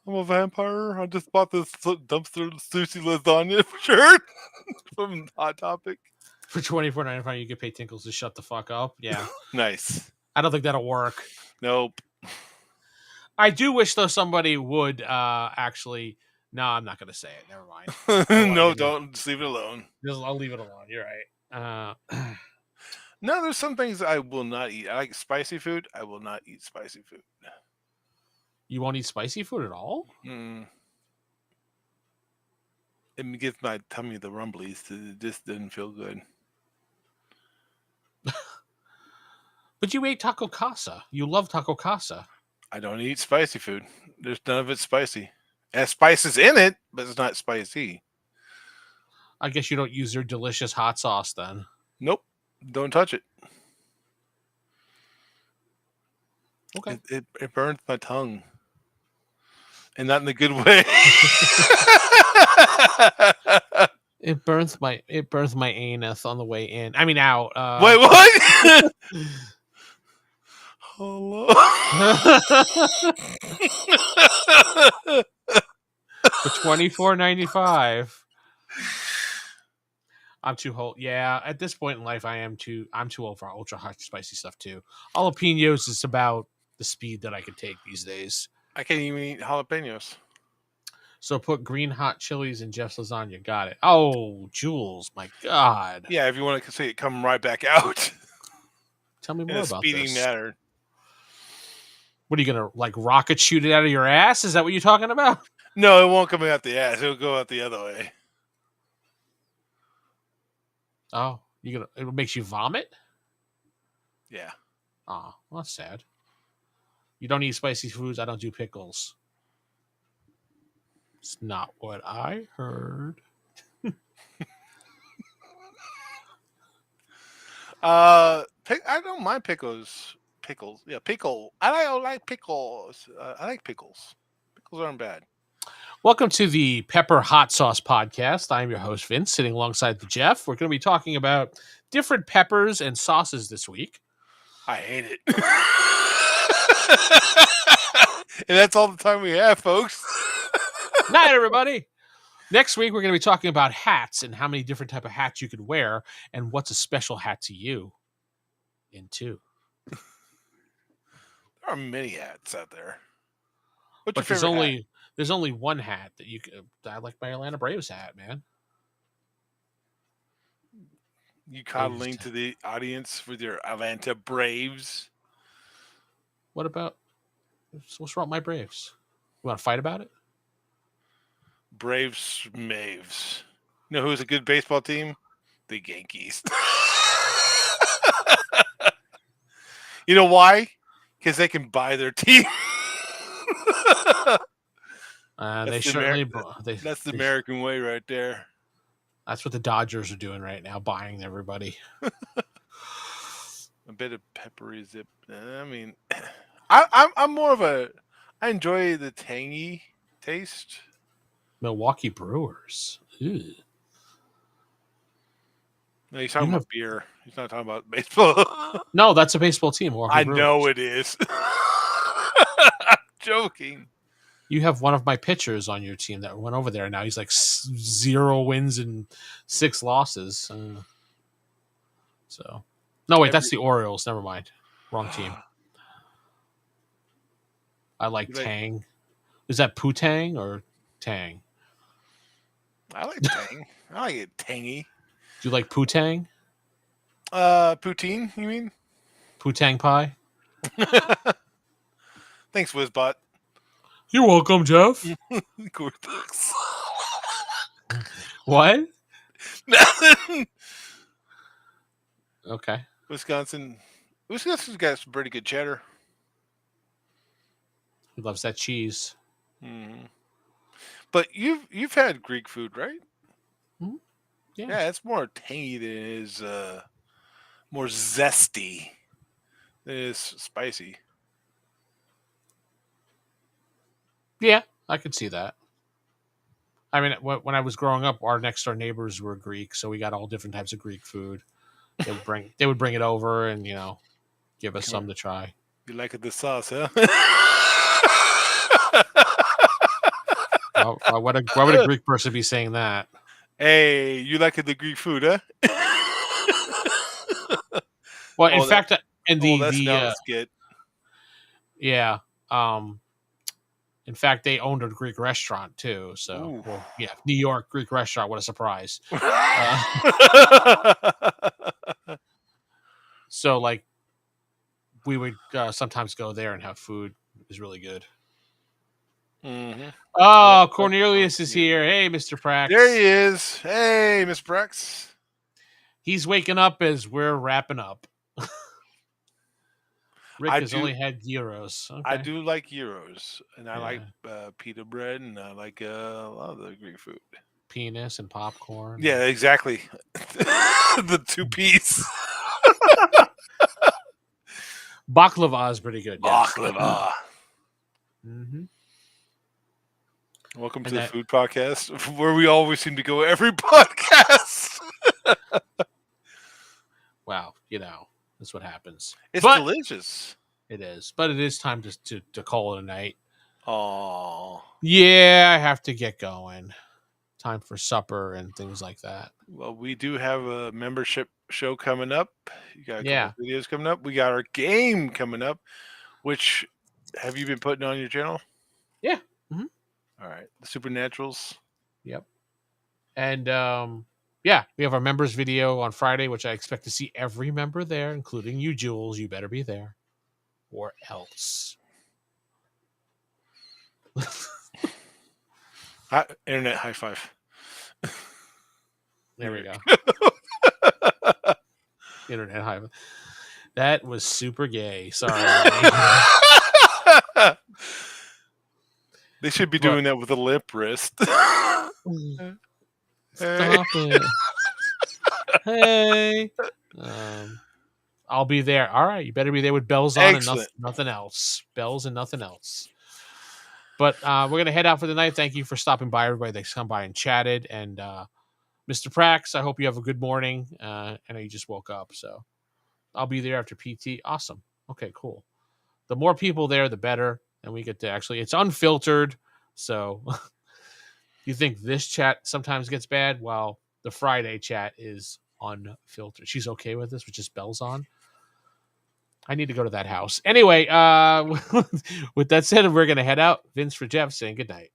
I'm a vampire. I just bought this dumpster sushi lasagna shirt from Hot Topic. For $24.95, you can pay Tinkles to shut the fuck up. Yeah, nice. I don't think that'll work. Nope. I do wish though somebody would actually. No, I'm not going to say it. Never mind. No, don't. Just leave it alone. I'll leave it alone. You're right. No, there's some things I will not eat. I like spicy food. I will not eat spicy food. You won't eat spicy food at all? It gives my tummy the rumblies. It just didn't feel good. But you ate taco casa. You love taco casa. I don't eat spicy food. There's none of it spicy. It has spices in it, but it's not spicy. I guess you don't use your delicious hot sauce then. Nope. Don't touch it. Okay. It burns my tongue. And not in a good way. It burns my anus on the way in. I mean out. Wait, what? Hello. For $24.95. I'm too old. Yeah, at this point in life, I'm too old for ultra hot spicy stuff too. Jalapenos is about the speed that I can take these days. I can't even eat jalapenos. So put green hot chilies in Jeff's lasagna. Got it. Oh, Jules, my God. Yeah, if you want to see it come right back out. Tell me more about speeding this. matter. What are you gonna rocket shoot it out of your ass? Is that what you're talking about? No, it won't come out the ass. It'll go out the other way. Oh, it makes you vomit? Yeah. Oh, well, that's sad. You don't eat spicy foods. I don't do pickles. It's not what I heard. I don't mind pickles. Yeah, pickle. I don't like pickles. I like pickles. Pickles aren't bad. Welcome to the Pepper Hot Sauce Podcast. I'm your host, Vince, sitting alongside the Jeff. We're going to be talking about different peppers and sauces this week. I hate it. And that's all the time we have, folks. Night, everybody. Next week, we're going to be talking about hats and how many different type of hats you could wear and what's a special hat to you. Into. There are many hats out there. What's your favorite hat? There's only one hat that you could. I like my Atlanta Braves hat, man. You coddling to the audience with your Atlanta Braves. What's wrong with my Braves? You want to fight about it? Braves, Maves. You know who's a good baseball team? The Yankees. You know why? Because they can buy their team. They certainly. That's the American way right there. That's what the Dodgers are doing right now, buying everybody. A bit of peppery zip. I mean, I'm more of a. I enjoy the tangy taste. Milwaukee Brewers. Ew. No, he's talking about beer. He's not talking about baseball. No, that's a baseball team. Milwaukee Brewers. Know it is. I'm joking. You have one of my pitchers on your team that went over there. Now he's like 0 wins and 6 losses. So, no, wait, that's the Orioles. Never mind. Wrong team. I like Tang. Is that Poo-Tang or Tang? I like Tang. I like it tangy. Do you like Poo-Tang? Poutine, you mean? Poo-Tang pie? Thanks, Wizbot. You're welcome, Jeff. What? Nothing. Okay. Wisconsin's got some pretty good cheddar. He loves that cheese. Mm-hmm. But you've had Greek food, right? Mm-hmm. Yeah, it's more tangy than it is more zesty than it is spicy. Yeah, I could see that. I mean, when I was growing up, our next door neighbors were Greek, so we got all different types of Greek food. They would bring it over and give us some to try. You like it, the sauce, huh? Why would a Greek person be saying that? Hey, you like it, the Greek food, huh? Well, in fact, in skit. Yeah. In fact, they owned a Greek restaurant too. So, New York Greek restaurant. What a surprise! So, like, we would sometimes go there and have food. It was really good. Mm-hmm. Oh, Cornelius is here. Hey, Mr. Prax. There he is. Hey, Mr. Prax. He's waking up as we're wrapping up. Rick has only had gyros. Okay. I do like gyros, and I like pita bread, and I like a lot of the Greek food. Penis and popcorn. Yeah, exactly. The 2-piece. Baklava is pretty good. Yes. Baklava. Mm-hmm. Welcome to the food podcast, where we always seem to go every podcast. Wow, that's what happens. It's delicious. It is, but it is time to call it a night. Oh, yeah, I have to get going. Time for supper and things like that. Well, we do have a membership show coming up. You got a couple videos coming up. We got our game coming up, which have you been putting on your channel? Yeah. Mm-hmm. All right, the Supernaturals. Yep. And we have our members video on Friday, which I expect to see every member there, including you, Jules. You better be there, or else. Internet high five. There we go. Internet high five. That was super gay. Sorry. They should be doing that with a lip wrist. Stop it. Hey. I'll be there. All right. You better be there with bells on and nothing else. Bells and nothing else. But we're going to head out for the night. Thank you for stopping by, everybody that's come by and chatted. And Mr. Prax, I hope you have a good morning. I know you just woke up, so I'll be there after PT. Awesome. Okay, cool. The more people there, the better. And we get to it's unfiltered. So you think this chat sometimes gets bad? Well, the Friday chat is unfiltered. She's okay with this, with just bells on. I need to go to that house. Anyway, with that said, we're going to head out. Vince for Jeff saying good night.